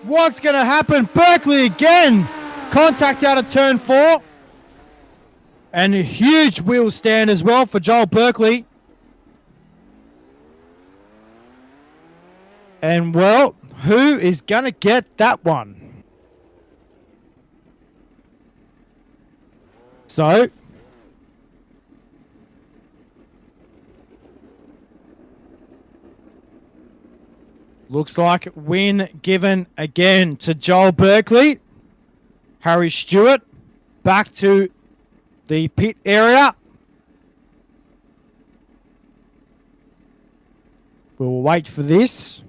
What's going to happen? Berkeley again. Contact out of turn 4. And a huge wheel stand as well for Joel Berkeley. And well, who is going to get that one? So, looks like win given again to Joel Berkeley. Harry Stewart back to the pit area. We'll wait for this.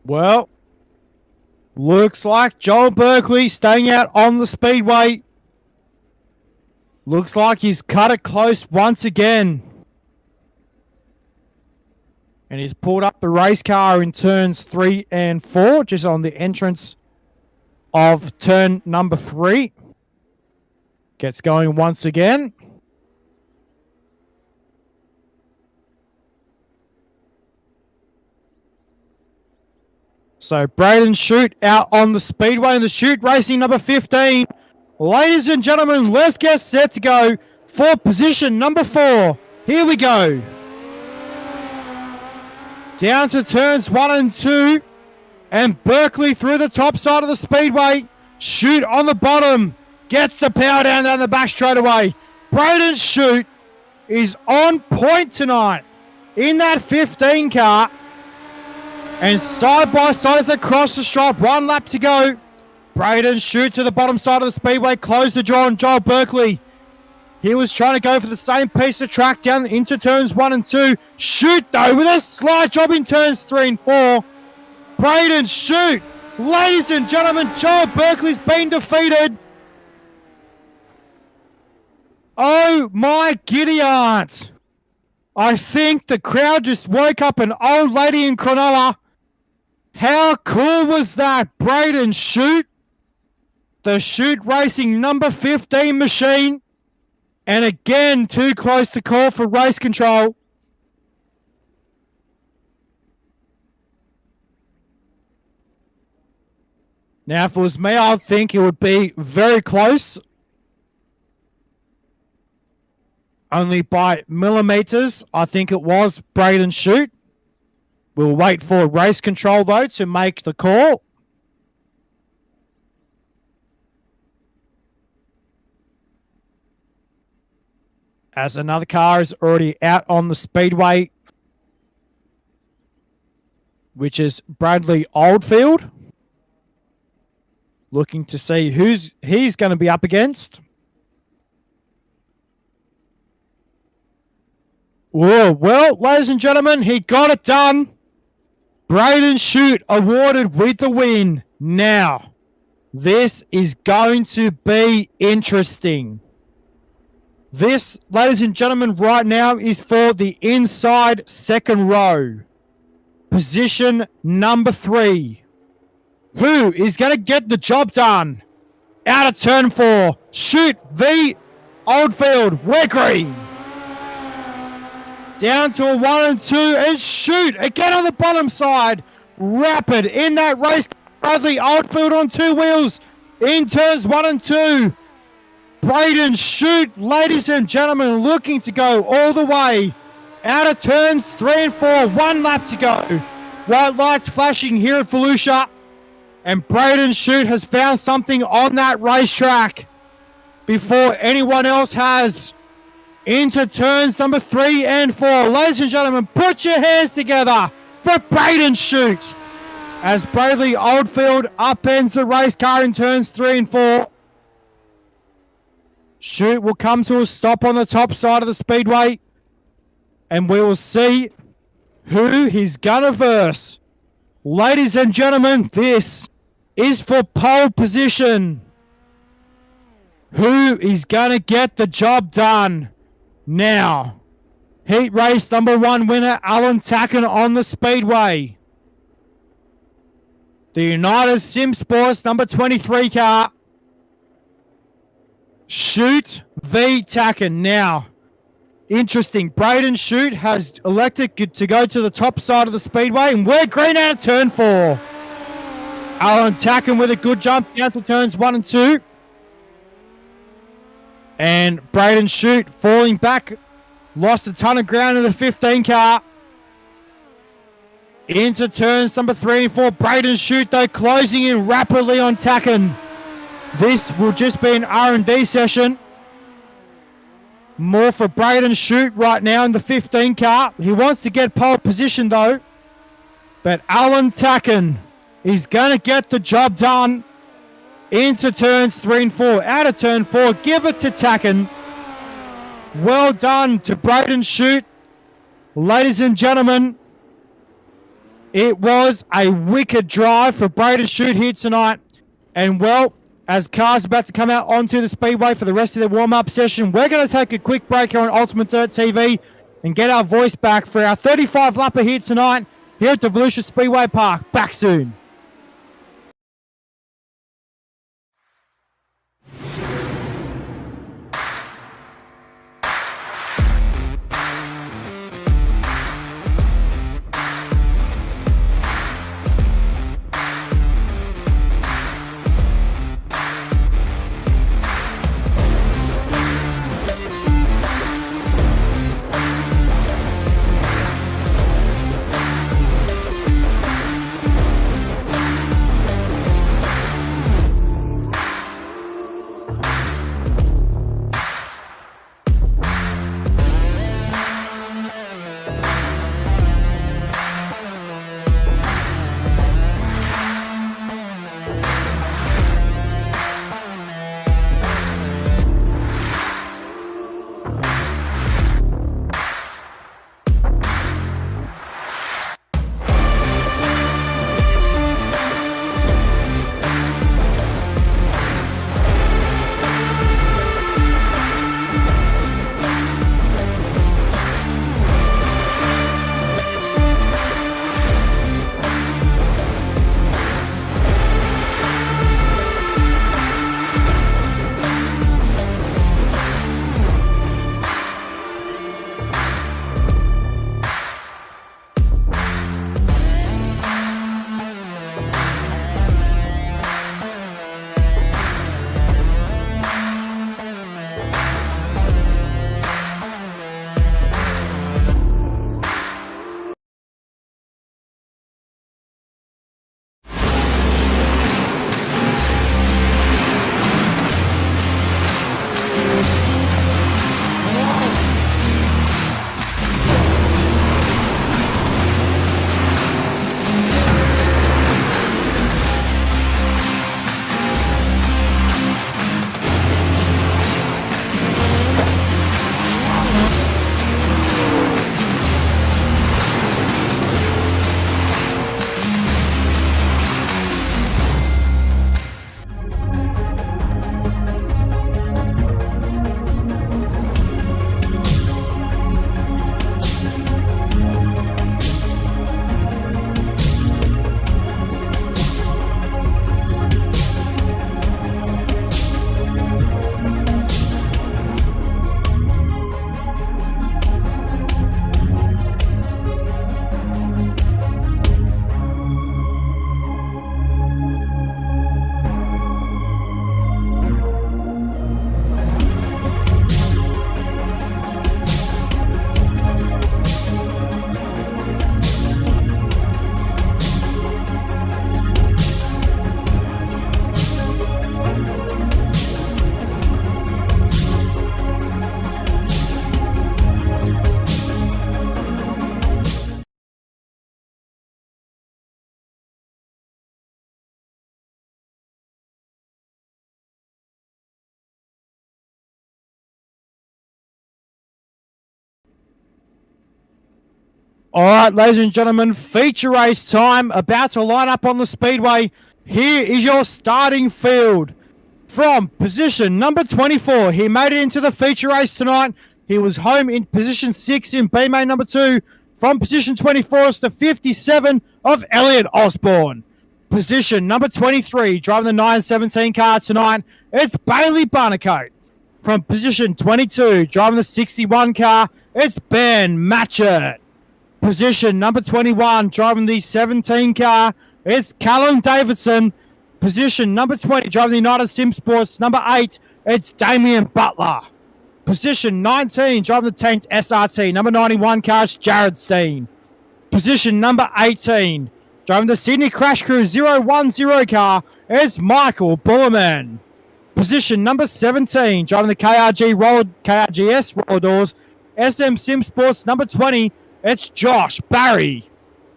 Well, looks like Joel Berkeley staying out on the speedway. Looks like he's cut it close once again. And he's pulled up the race car in turns 3 and 4, just on the entrance of turn number 3. Gets going once again. So Braden Shute out on the speedway in the Shute Racing number 15. Ladies and gentlemen, let's get set to go for position number 4. Here we go. Down to turns 1 and 2. And Berkeley through the top side of the speedway. Shute on the bottom. Gets the power down the back straight away. Braden Shute is on point tonight in that 15 car. And side by side as they cross the stripe, 1 lap to go. Braden Shute to the bottom side of the speedway, close the draw on Joel Berkeley. He was trying to go for the same piece of track down into turns 1 and 2. Shute though with a slight job in turns 3 and 4. Braden Shute, ladies and gentlemen, Joel Berkeley's been defeated. Oh my giddy aunt. I think the crowd just woke up an old lady in Cronulla. How cool was that? Braden Shute, the Shute Racing number 15 machine. And again, too close to call for race control. Now, if it was me, I think it would be very close. Only by millimeters, I think it was Braden Shute. We'll wait for race control, though, to make the call. As another car is already out on the speedway, which is Bradley Oldfield. Looking to see who's he's going to be up against. Whoa, well, ladies and gentlemen, he got it done. Braden Shute awarded with the win. Now, this is going to be interesting. This, ladies and gentlemen, right now is for the inside second row. Position number 3. Who is going to get the job done? Out of turn 4. Shute v. Oldfield. We're green. Down to a 1 and 2 and Shute again on the bottom side. Rapid in that race. Bradley Oldfield on 2 wheels in turns 1 and 2. Braden Shute, ladies and gentlemen, looking to go all the way. Out of turns 3 and 4. 1 lap to go. White lights flashing here at Volusia. And Braden Shute has found something on that racetrack before anyone else has. Into turns number 3 and 4. Ladies and gentlemen, put your hands together for Braden Shute. As Bradley Oldfield upends the race car in turns 3 and 4. Shute will come to a stop on the top side of the speedway. And we will see who he's gonna verse. Ladies and gentlemen, this is for pole position. Who is gonna get the job done? Now, heat race number 1 winner, Alan Tacken on the speedway. The United Sim Sports number 23 car. Shute v Tacken. Now, interesting. Braden Shute has elected to go to the top side of the speedway, and we're green out of turn 4. Alan Tacken with a good jump down to turns 1 and 2. And Braden Shute falling back. Lost a ton of ground in the 15 car. Into turns number 3 and 4. Braden Shute, though, closing in rapidly on Tacken. This will just be an R&D session. More for Braden Shute right now in the 15 car. He wants to get pole position, though. But Alan Tacken is going to get the job done. Into turns 3 and 4. Out of turn 4. Give it to Tacken. Well done to Braden Shute. Ladies and gentlemen, it was a wicked drive for Braden Shute here tonight. And, well, as cars about to come out onto the speedway for the rest of their warm-up session, we're going to take a quick break here on Ultimate Dirt TV and get our voice back for our 35-lapper here tonight here at the Volusia Speedway Park. Back soon. All right, ladies and gentlemen, feature race time about to line up on the speedway. Here is your starting field. From position number 24, he made it into the feature race tonight. He was home in position 6 in B main number 2. From position 24 is the 57 of Elliot Osborne. Position number 23, driving the 917 car tonight, it's Bailey Barnacote. from position 22, driving the 61 car, it's Ben Matchett. Position number 21, driving the 17 car, it's Callum Davidson. Position number 20, driving the United Sim Sports, number 8, it's Damien Butler. Position 19, driving the tanked SRT, number 91 car, it's Jared Steen. Position number 18, driving the Sydney Crash Crew 010 car, it's Michael Bullerman. Position number 17, driving the KRGS roller doors, SM Sim Sports number 20, it's Josh Barry.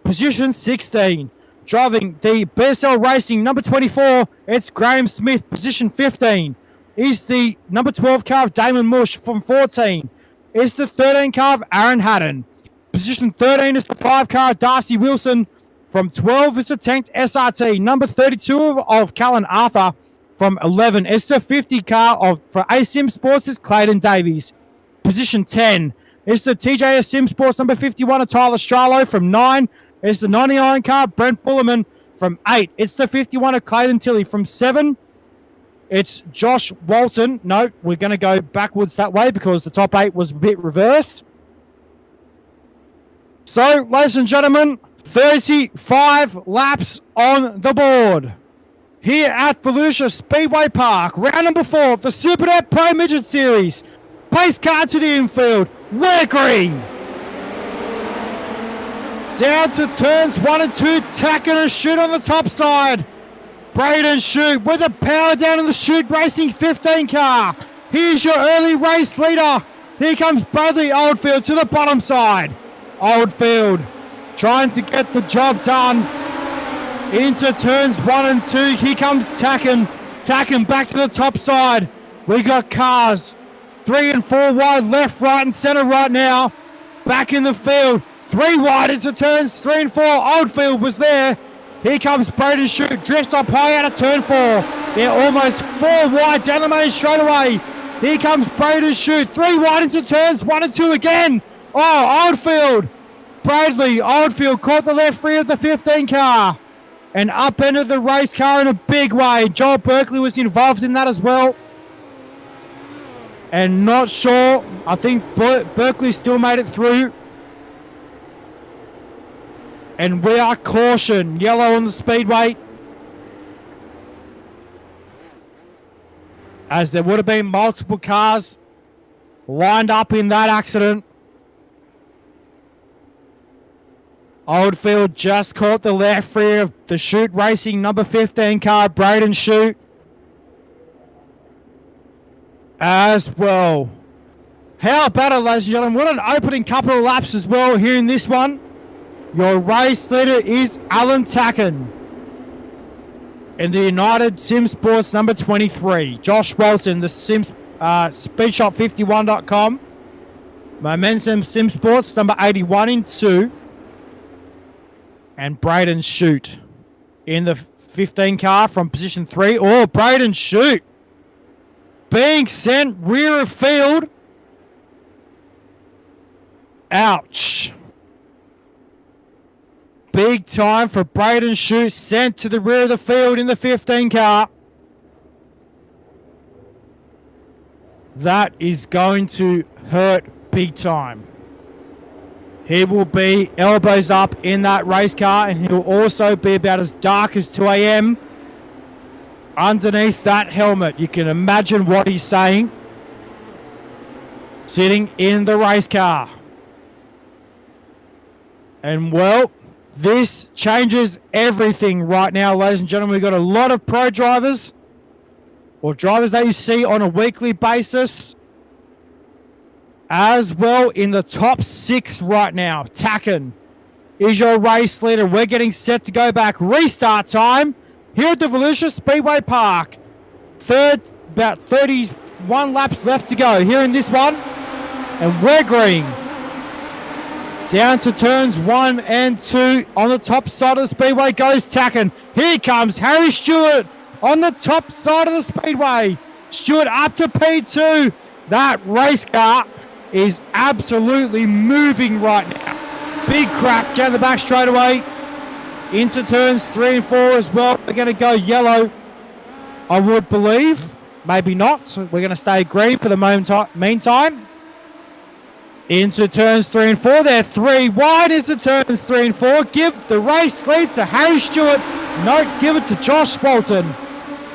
Position 16, driving the BSL Racing number 24, it's Graham Smith. Position 15 is the number 12 car of Damon Mush from 14. It's the 13 car of Aaron Haddon. Position 13 is the 5 car of Darcy Wilson. From 12 is the tanked SRT. Number 32 of Callan Arthur. From 11 is the 50 car for ASIM Sports is Clayton Davies. Position 10 is the TJS Sim Sports number 51 of Tyler Stralo. From 9 is the 99 car Brent Bullerman. From 8 it's the 51 of Clayton Tilley. From 7 it's Josh Walton. No, we're going to go backwards that way because the top 8 was a bit reversed. So, ladies and gentlemen, 35 laps on the board. Here at Volusia Speedway Park, round number 4 of the Super Dirt Pro Midget Series. Pace car to the infield. We're green. Down to turns 1 and 2, tacking a shoot on the top side. Braden Shute with a power down in the Shute Racing 15 car. Here's your early race leader. Here comes Bradley Oldfield to the bottom side. Oldfield trying to get the job done into turns 1 and 2. Here comes Tacken back to the top side. We got cars 3 and 4 wide, left, right and center right now. Back in the field, 3 wide into turns 3 and 4. Oldfield was there. Here comes Braden Shute, dressed up high out of turn 4. They're almost 4 wide down the main straightaway. Here comes Braden Shute, 3 wide into turns 1 and 2 again. Oh, Oldfield. Bradley Oldfield caught the left rear of the 15 car and upended the race car in a big way. Joel Berkeley was involved in that as well. And not sure. I think Berkeley still made it through. And we are caution. Yellow on the speedway. As there would have been multiple cars lined up in that accident. Oldfield just caught the left rear of the Shute Racing number 15 car, Braden Shute. As well. How about it, ladies and gentlemen? What an opening couple of laps as well here in this one. Your race leader is Alan Tacken. In the United Sim Sports number 23. Josh Walton, the Speedshop51.com. Momentum Sim Sports number 81 in 2. And Braden Shute in the 15 car from position 3. Oh, Braden Shute being sent rear of field. Ouch. Big time for Braden Shute, sent to the rear of the field in the 15 car. That is going to hurt big time. He will be elbows up in that race car, and he'll also be about as dark as 2 a.m. underneath that helmet. You can imagine what he's saying. Sitting in the race car. And well, this changes everything right now, ladies and gentlemen. We've got a lot of pro drivers, or drivers that you see on a weekly basis, as well in the top 6 right now. Tacken is your race leader. We're getting set to go back. Restart time here at the Volusia Speedway Park. About 31 laps left to go here in this one. And we're green. Down to turns 1 and 2 on the top side of the speedway goes Tacken. Here comes Harry Stewart on the top side of the speedway. Stewart up to P2. That race car is absolutely moving right now. Big crack down the back straightaway. Into turns 3 and 4 as well. We're going to go yellow, I would believe. Maybe not. We're going to stay green for the meantime. Into turns 3 and 4. They're 3 wide into turns 3 and 4. Give the race lead to Harry Stewart. No, give it to Josh Walton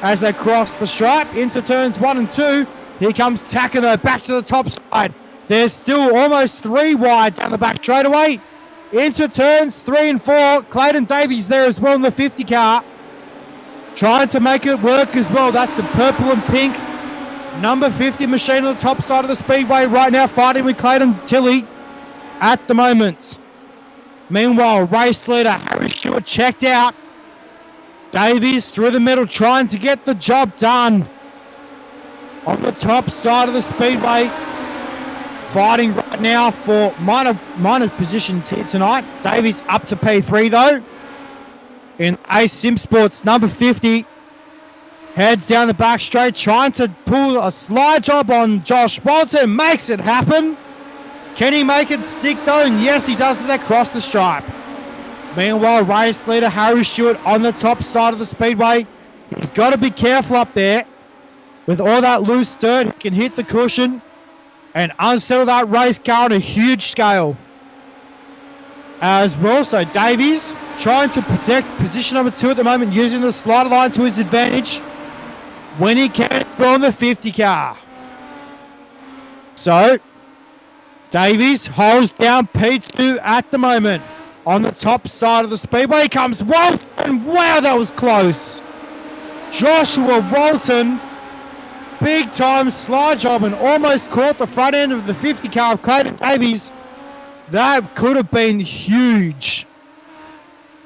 as they cross the stripe into turns 1 and 2. Here comes Takano back to the top side. There's still almost 3 wide down the back straightaway. Into turns 3 and 4. Clayton Davies there as well in the 50 car. Trying to make it work as well. That's the purple and pink number 50 machine on the top side of the speedway right now, fighting with Clayton Tilley at the moment. Meanwhile, race leader Harry Stewart checked out. Davies through the middle trying to get the job done. On the top side of the speedway, fighting right now for minor positions here tonight. Davies up to P3 though. In Ace Sim Sports, number 50 heads down the back straight, trying to pull a slide job on Josh Walton. Makes it happen. Can he make it stick though? And yes, he does as they cross the stripe. Meanwhile, race leader Harry Stewart on the top side of the speedway. He's got to be careful up there. With all that loose dirt, he can hit the cushion and unsettle that race car on a huge scale. As well, so Davies trying to protect position number 2 at the moment, using the slider line to his advantage when he can on the 50 car. So, Davies holds down P2 at the moment. On the top side of the speedway comes Walton. Wow, that was close. Joshua Walton, big time slide job and almost caught the front end of the 50 car of Clayton Davies. That could have been huge.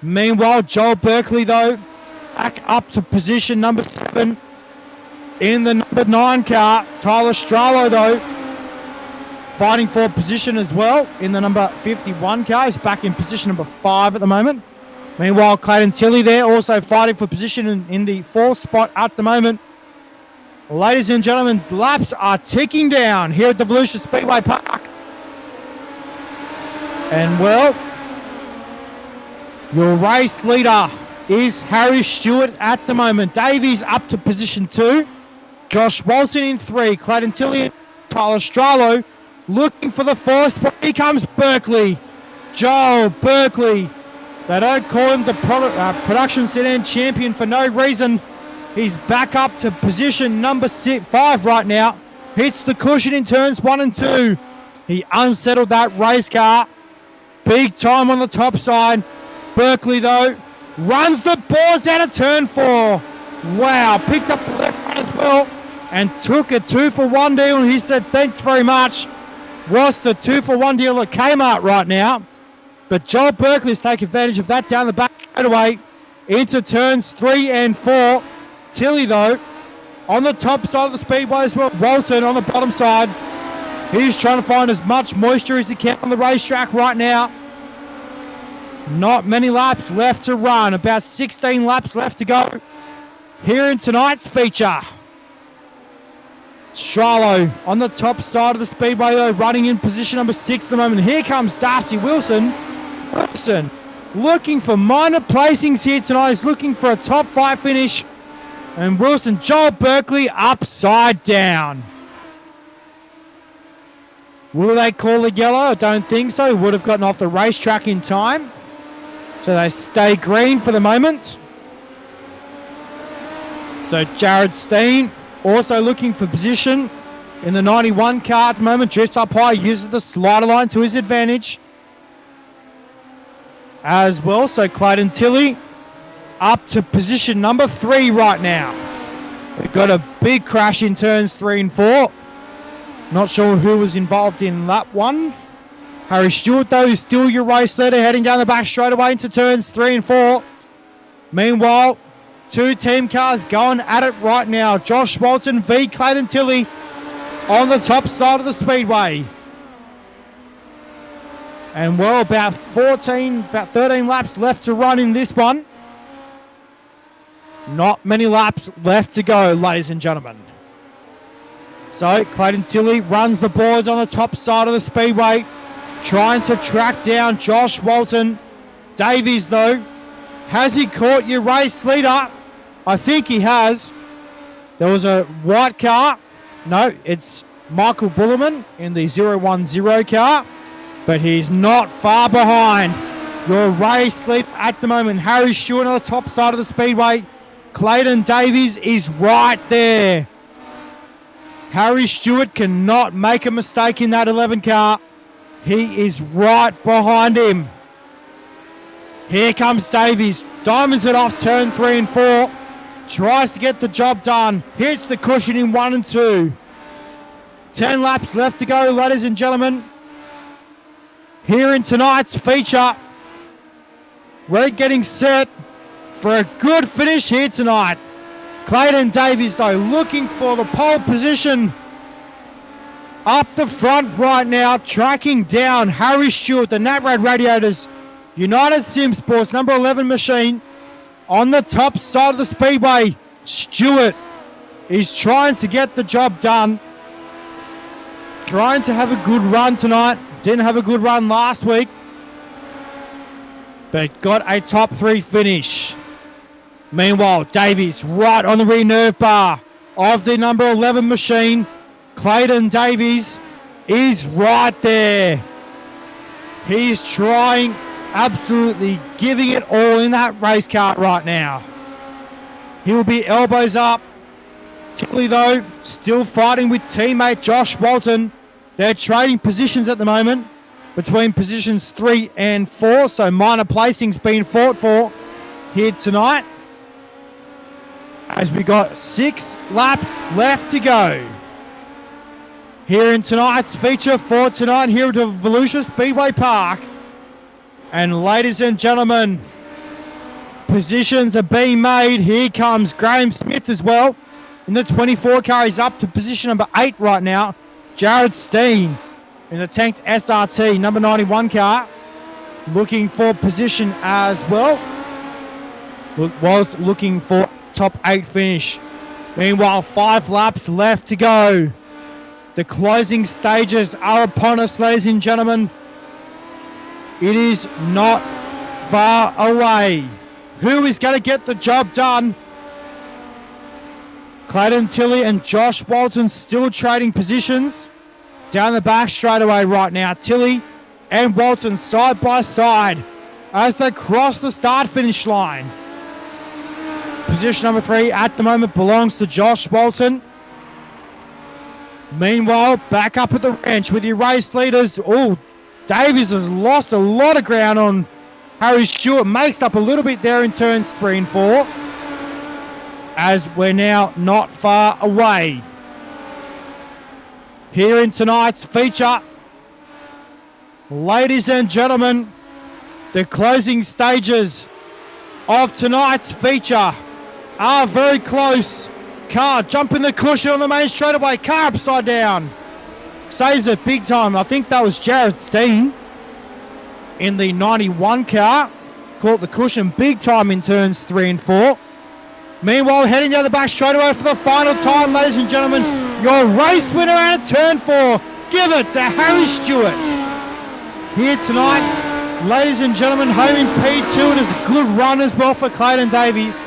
Meanwhile, Joel Berkeley, though, back up to position number 7 in the number 9 car. Tyler Stralo, though, fighting for position as well in the number 51 car. He's back in position number 5 at the moment. Meanwhile, Clayton Tilley there also fighting for position in the 4th spot at the moment. Ladies and gentlemen, laps are ticking down here at the Volusia Speedway Park. And well, your race leader is Harry Stewart at the moment. Davies up to position 2. Josh Walton in 3. Clayton Tilley, Tyler Stralo looking for the 4th spot. Here comes Berkeley. Joel Berkeley. They don't call him the production sedan champion for no reason. He's back up to position number 5 right now. Hits the cushion in turns 1 and 2. He unsettled that race car. Big time on the top side. Berkeley, though, runs the boards out of turn 4. Wow, picked up the left one as well and took a 2-for-1 deal. And he said, thanks very much. What's the 2-for-1 deal at Kmart right now? But Joel Berkeley's taking advantage of that down the back straightaway into turns 3 and 4. Tilley, though, on the top side of the speedway as well. Walton on the bottom side. He's trying to find as much moisture as he can on the racetrack right now. Not many laps left to run. About 16 laps left to go here in tonight's feature. Stralo on the top side of the speedway, though, running in position number 6 at the moment. Here comes Darcy Wilson. Wilson looking for minor placings here tonight. He's looking for a top 5 finish. And Wilson, Joel Berkeley upside down. Will they call a yellow? I don't think so. Would have gotten off the racetrack in time. So they stay green for the moment. So Jared Steen also looking for position in the 91 car at the moment. Drifts up high, uses the slider line to his advantage as well. So Clayton Tilley up to position number 3 right now. We've got a big crash in turns 3 and 4. Not sure who was involved in that one. Harry Stewart, though, is still your race leader, heading down the back straight away into turns 3 and 4. Meanwhile, 2 team cars going at it right now. Josh Walton v. Clayton Tilley on the top side of the speedway. And well, about 13 laps left to run in this one. Not many laps left to go, ladies and gentlemen. So Clayton Tilley runs the boards on the top side of the speedway, trying to track down Josh Walton. Davies, though, has he caught your race leader? I think he has. There was a white car. No, it's Michael Bullerman in the 010 car, but he's not far behind. Your race lead at the moment, Harry Stewart on the top side of the speedway. Clayton Davies is right there. Harry Stewart cannot make a mistake in that 11 car. He is right behind him. Here comes Davies. Diamonds it off turn 3 and 4. Tries to get the job done. Hits the cushion in 1 and 2. 10 laps left to go, ladies and gentlemen. Here in tonight's feature, we're getting set for a good finish here tonight. Clayton Davies, though, looking for the pole position up the front right now, tracking down Harry Stewart, the Natrad Radiators, United Sim Sports number 11 machine on the top side of the speedway. Stewart is trying to get the job done, trying to have a good run tonight. Didn't have a good run last week, but got a top 3 finish. Meanwhile, Davies right on the rear nerve bar of the number 11 machine. Clayton Davies is right there. He's trying, absolutely giving it all in that race car right now. He'll be elbows up. Tilly, though, still fighting with teammate Josh Walton. They're trading positions at the moment between positions 3 and 4, so minor placings being fought for here tonight, as we got 6 laps left to go. Here in tonight's feature for tonight here at the Volusia Speedway Park. And ladies and gentlemen, positions are being made. Here comes Graham Smith as well. In the 24 car, he's up to position number 8 right now. Jared Steen in the tanked SRT number 91 car, looking for position as well. Was looking for top 8 finish. Meanwhile, 5 laps left to go. The closing stages are upon us, ladies and gentlemen. It is not far away. Who is going to get the job done? Clayton Tilley and Josh Walton still trading positions. Down the back straightaway right now. Tilley and Walton side by side as they cross the start-finish line. Position number 3 at the moment belongs to Josh Walton. Meanwhile, back up at the ranch with your race leaders. Oh, Davies has lost a lot of ground on Harry Stewart. Makes up a little bit there in turns 3 and 4. As we're now not far away. Here in tonight's feature, ladies and gentlemen, the closing stages of tonight's feature are very close. Car jumping the cushion on the main straightaway. Car upside down. Saves it big time. I think that was Jared Steen in the 91 car. Caught the cushion big time in turns 3 and 4. Meanwhile, heading down the back straightaway for the final time, ladies and gentlemen, your race winner at turn 4. Give it to Harry Stewart. Here tonight, ladies and gentlemen, home in P2. It is a good run as well for Clayton Davies.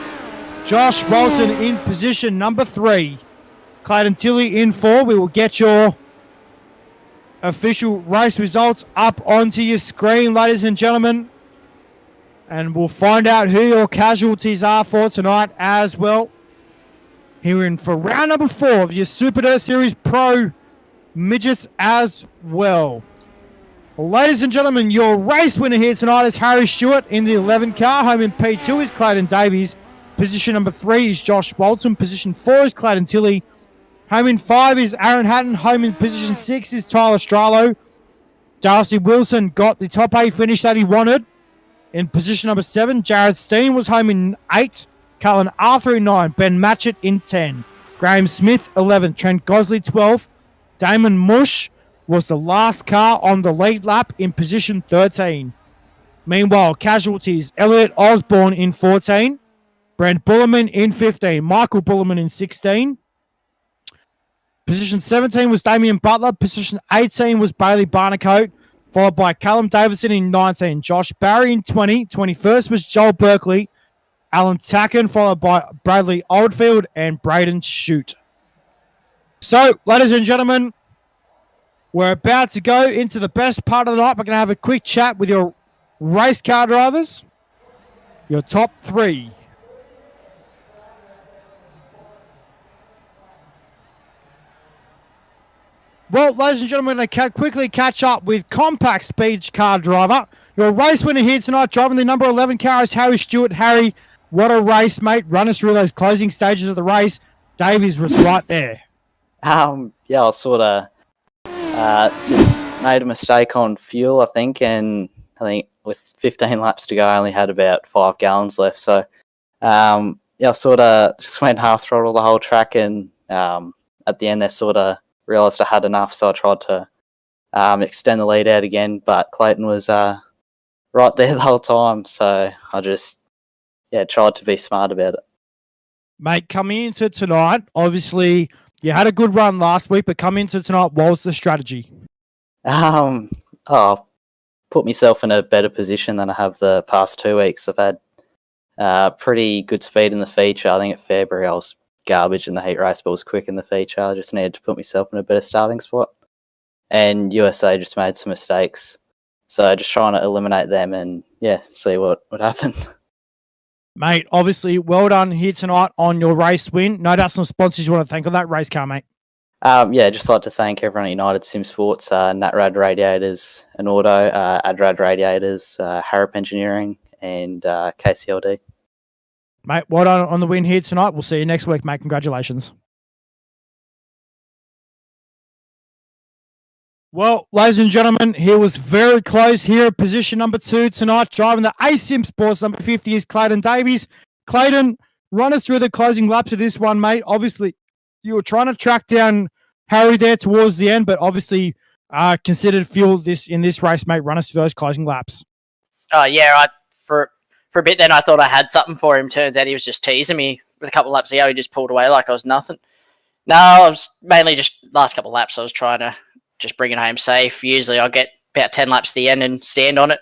Josh Walton in position number 3. Clayton Tilley in 4. We will get your official race results up onto your screen, ladies and gentlemen. And we'll find out who your casualties are for tonight as well. Here in for round number 4 of your Super Dirt Series Pro Midgets as well. Ladies and gentlemen, your race winner here tonight is Harry Stewart in the 11 car. Home in P2 is Clayton Davies. Position number 3 is Josh Walton. Position 4 is Clayton Tilley. Home in 5 is Aaron Hatton. Home in position 6 is Tyler Stralo. Darcy Wilson got the top 8 finish that he wanted. In position number 7, Jared Steen was home in 8. Cullen Arthur in 9. Ben Matchett in 10. Graham Smith, 11. Trent Gosley, 12th. Damon Mush was the last car on the lead lap in position 13. Meanwhile, casualties, Elliot Osborne in 14. Brent Bullerman in 15. Michael Bullerman in 16. Position 17 was Damian Butler. Position 18 was Bailey Barnacote, followed by Callum Davison in 19. Josh Barry in 20. 21st was Joel Berkeley. Alan Tacken, followed by Bradley Oldfield and Braden Shute. So, ladies and gentlemen, we're about to go into the best part of the night. We're going to have a quick chat with your race car drivers, your top 3. Well, ladies and gentlemen, we're going to quickly catch up with Compact Speed car driver. Your race winner here tonight, driving the number 11 car, is Harry Stewart. Harry, what a race, mate. Run us through those closing stages of the race. Davies was right there. Yeah, I sort of just made a mistake on fuel, I think, and I think with 15 laps to go, I only had about 5 gallons left. So, I sort of just went half throttle the whole track, and at the end, they sort of realised I had enough, so I tried to extend the lead out again, but Clayton was right there the whole time, so I just tried to be smart about it. Mate, coming into tonight, obviously you had a good run last week, but coming into tonight, what was the strategy? Put myself in a better position than I have the past 2 weeks. I've had pretty good speed in the feature. I think at February I was garbage in the heat race, but was quick in the feature. I just needed to put myself in a better starting spot. And USA just made some mistakes. So just trying to eliminate them and, see what would happen. Mate, obviously, well done here tonight on your race win. No doubt some sponsors you want to thank on that race car, mate. Just like to thank everyone at United Sim Sports, Natrad Radiators and Auto, Adrad Radiators, Harrop Engineering, and KCLD. Mate, well done on the win here tonight. We'll see you next week, mate. Congratulations. Well, ladies and gentlemen, he was very close here at position number 2 tonight. Driving the A-Sim Sports number 50 is Clayton Davies. Clayton, run us through the closing laps of this one, mate. Obviously, you were trying to track down Harry there towards the end, but obviously considered fuel in this race, mate. Run us through those closing laps. For a bit then I thought I had something for him. Turns out he was just teasing me with a couple of laps ago. He just pulled away like I was nothing. No, I was mainly just last couple of laps. I was trying to just bring it home safe. Usually I'll get about 10 laps to the end and stand on it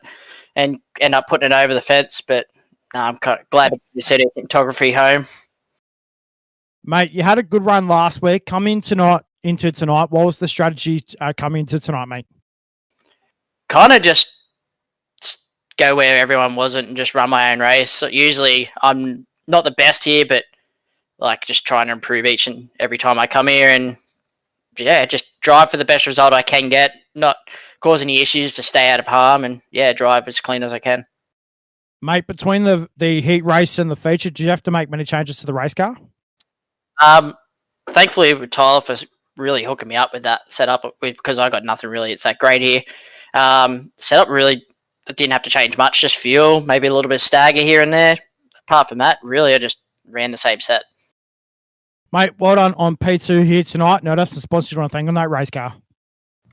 and end up putting it over the fence. But no, I'm kind of glad you said photography home. Mate, you had a good run last week. Coming into tonight, what was the strategy coming into tonight, mate? Kind of just go where everyone wasn't and just run my own race. So usually I'm not the best here, but like just trying to improve each and every time I come here and just drive for the best result I can get, not cause any issues to stay out of harm and drive as clean as I can. Mate, between the heat race and the feature, did you have to make many changes to the race car? Thankfully with Tyler for really hooking me up with that setup because I got nothing really. It's that great here. Setup really didn't have to change much, just fuel, maybe a little bit of stagger here and there. Apart from that, really, I just ran the same set. Mate, well done on P2 here tonight. No, that's the sponsors you want to thank on that race car.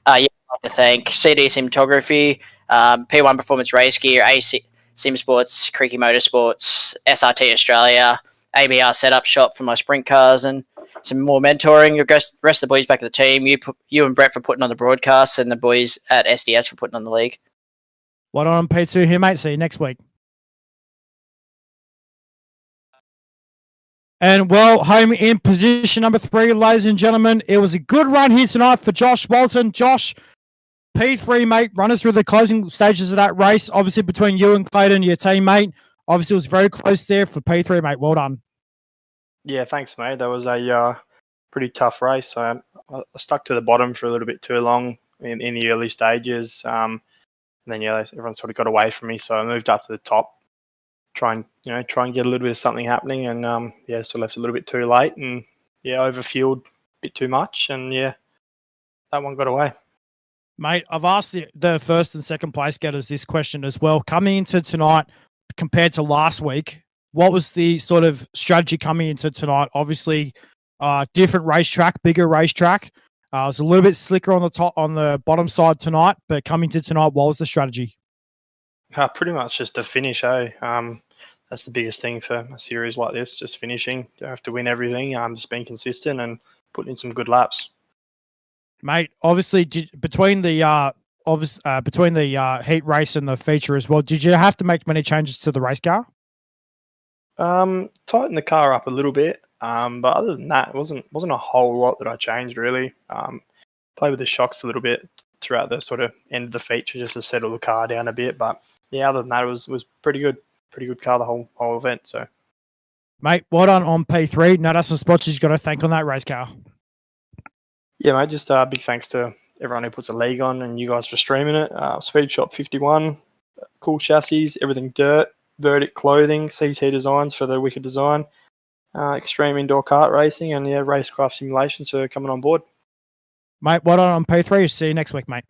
I'd like to thank CD Cinematography, P1 Performance Race Gear, AC Sim Sports, Creaky Motorsports, SRT Australia, ABR Setup Shop for my sprint cars, and some more mentoring. The rest of the boys back at the team, you and Brett for putting on the broadcasts, and the boys at SDS for putting on the league. Well done on P2 here, mate. See you next week. And well, home in position number 3, ladies and gentlemen. It was a good run here tonight for Josh Walton. Josh, P3, mate, run us through the closing stages of that race. Obviously, between you and Clayton, your teammate. Obviously, it was very close there for P3, mate. Well done. Yeah, thanks, mate. That was a pretty tough race. I stuck to the bottom for a little bit too long in the early stages. And then everyone sort of got away from me, so I moved up to the top, try and get a little bit of something happening, and so left a little bit too late, and overfueled a bit too much, and that one got away. Mate, I've asked the first and second place getters this question as well. Coming into tonight compared to last week, what was the sort of strategy coming into tonight? Obviously, different racetrack, bigger racetrack. It was a little bit slicker on the bottom side tonight, but coming to tonight, what was the strategy? Pretty much just to finish, that's the biggest thing for a series like this, just finishing. You don't have to win everything, just being consistent and putting in some good laps. Mate, obviously, between the heat race and the feature as well, did you have to make many changes to the race car? Tightened the car up a little bit, but other than that, it wasn't a whole lot that I changed really. Played with the shocks a little bit throughout the sort of end of the feature just to settle the car down a bit. But yeah, other than that, it was pretty good car the whole event. So, Mate, well done on P3. No, that's some spots you've got to thank on that race car. yeah, mate, just big thanks to everyone who puts a league on and you guys for streaming it. Speed Shop 51, cool chassis, everything dirt, Verdict clothing, CT designs for the wicked design, extreme indoor kart racing, and yeah, racecraft simulations for coming on board. Mate, well done on P3. See you next week, mate.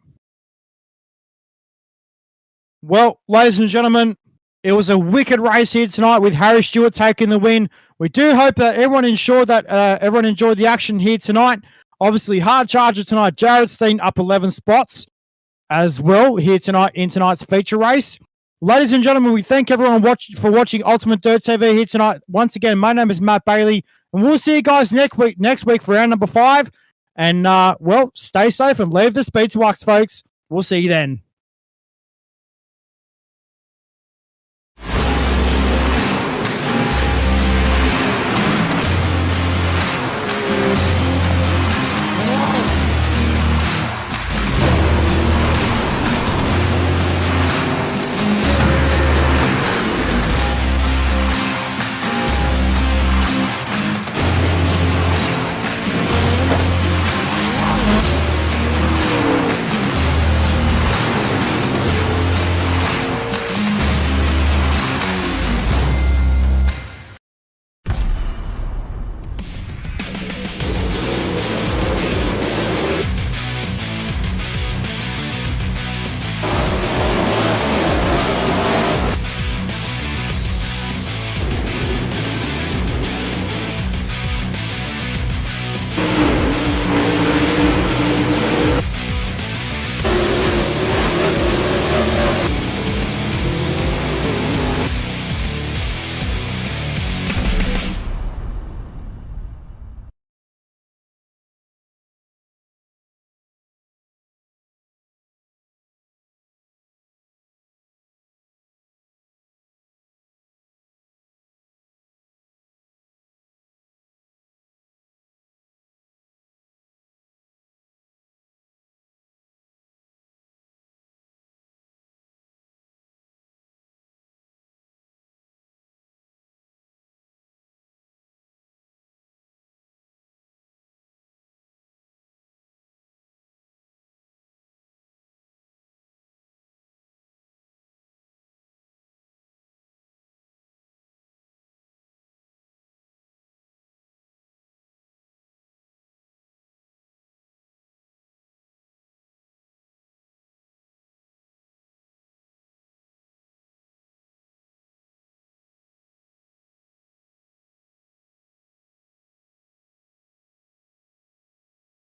Well, ladies and gentlemen, it was a wicked race here tonight with Harry Stewart taking the win. We do hope that everyone enjoyed the action here tonight. Obviously, hard charger tonight. Jared Steen up 11 spots as well here tonight in tonight's feature race. Ladies and gentlemen, we thank everyone for watching Ultimate Dirt TV here tonight. Once again, my name is Matt Bailey, and we'll see you guys next week for round number 5. And, well, stay safe and leave the speed to wax, folks. We'll see you then.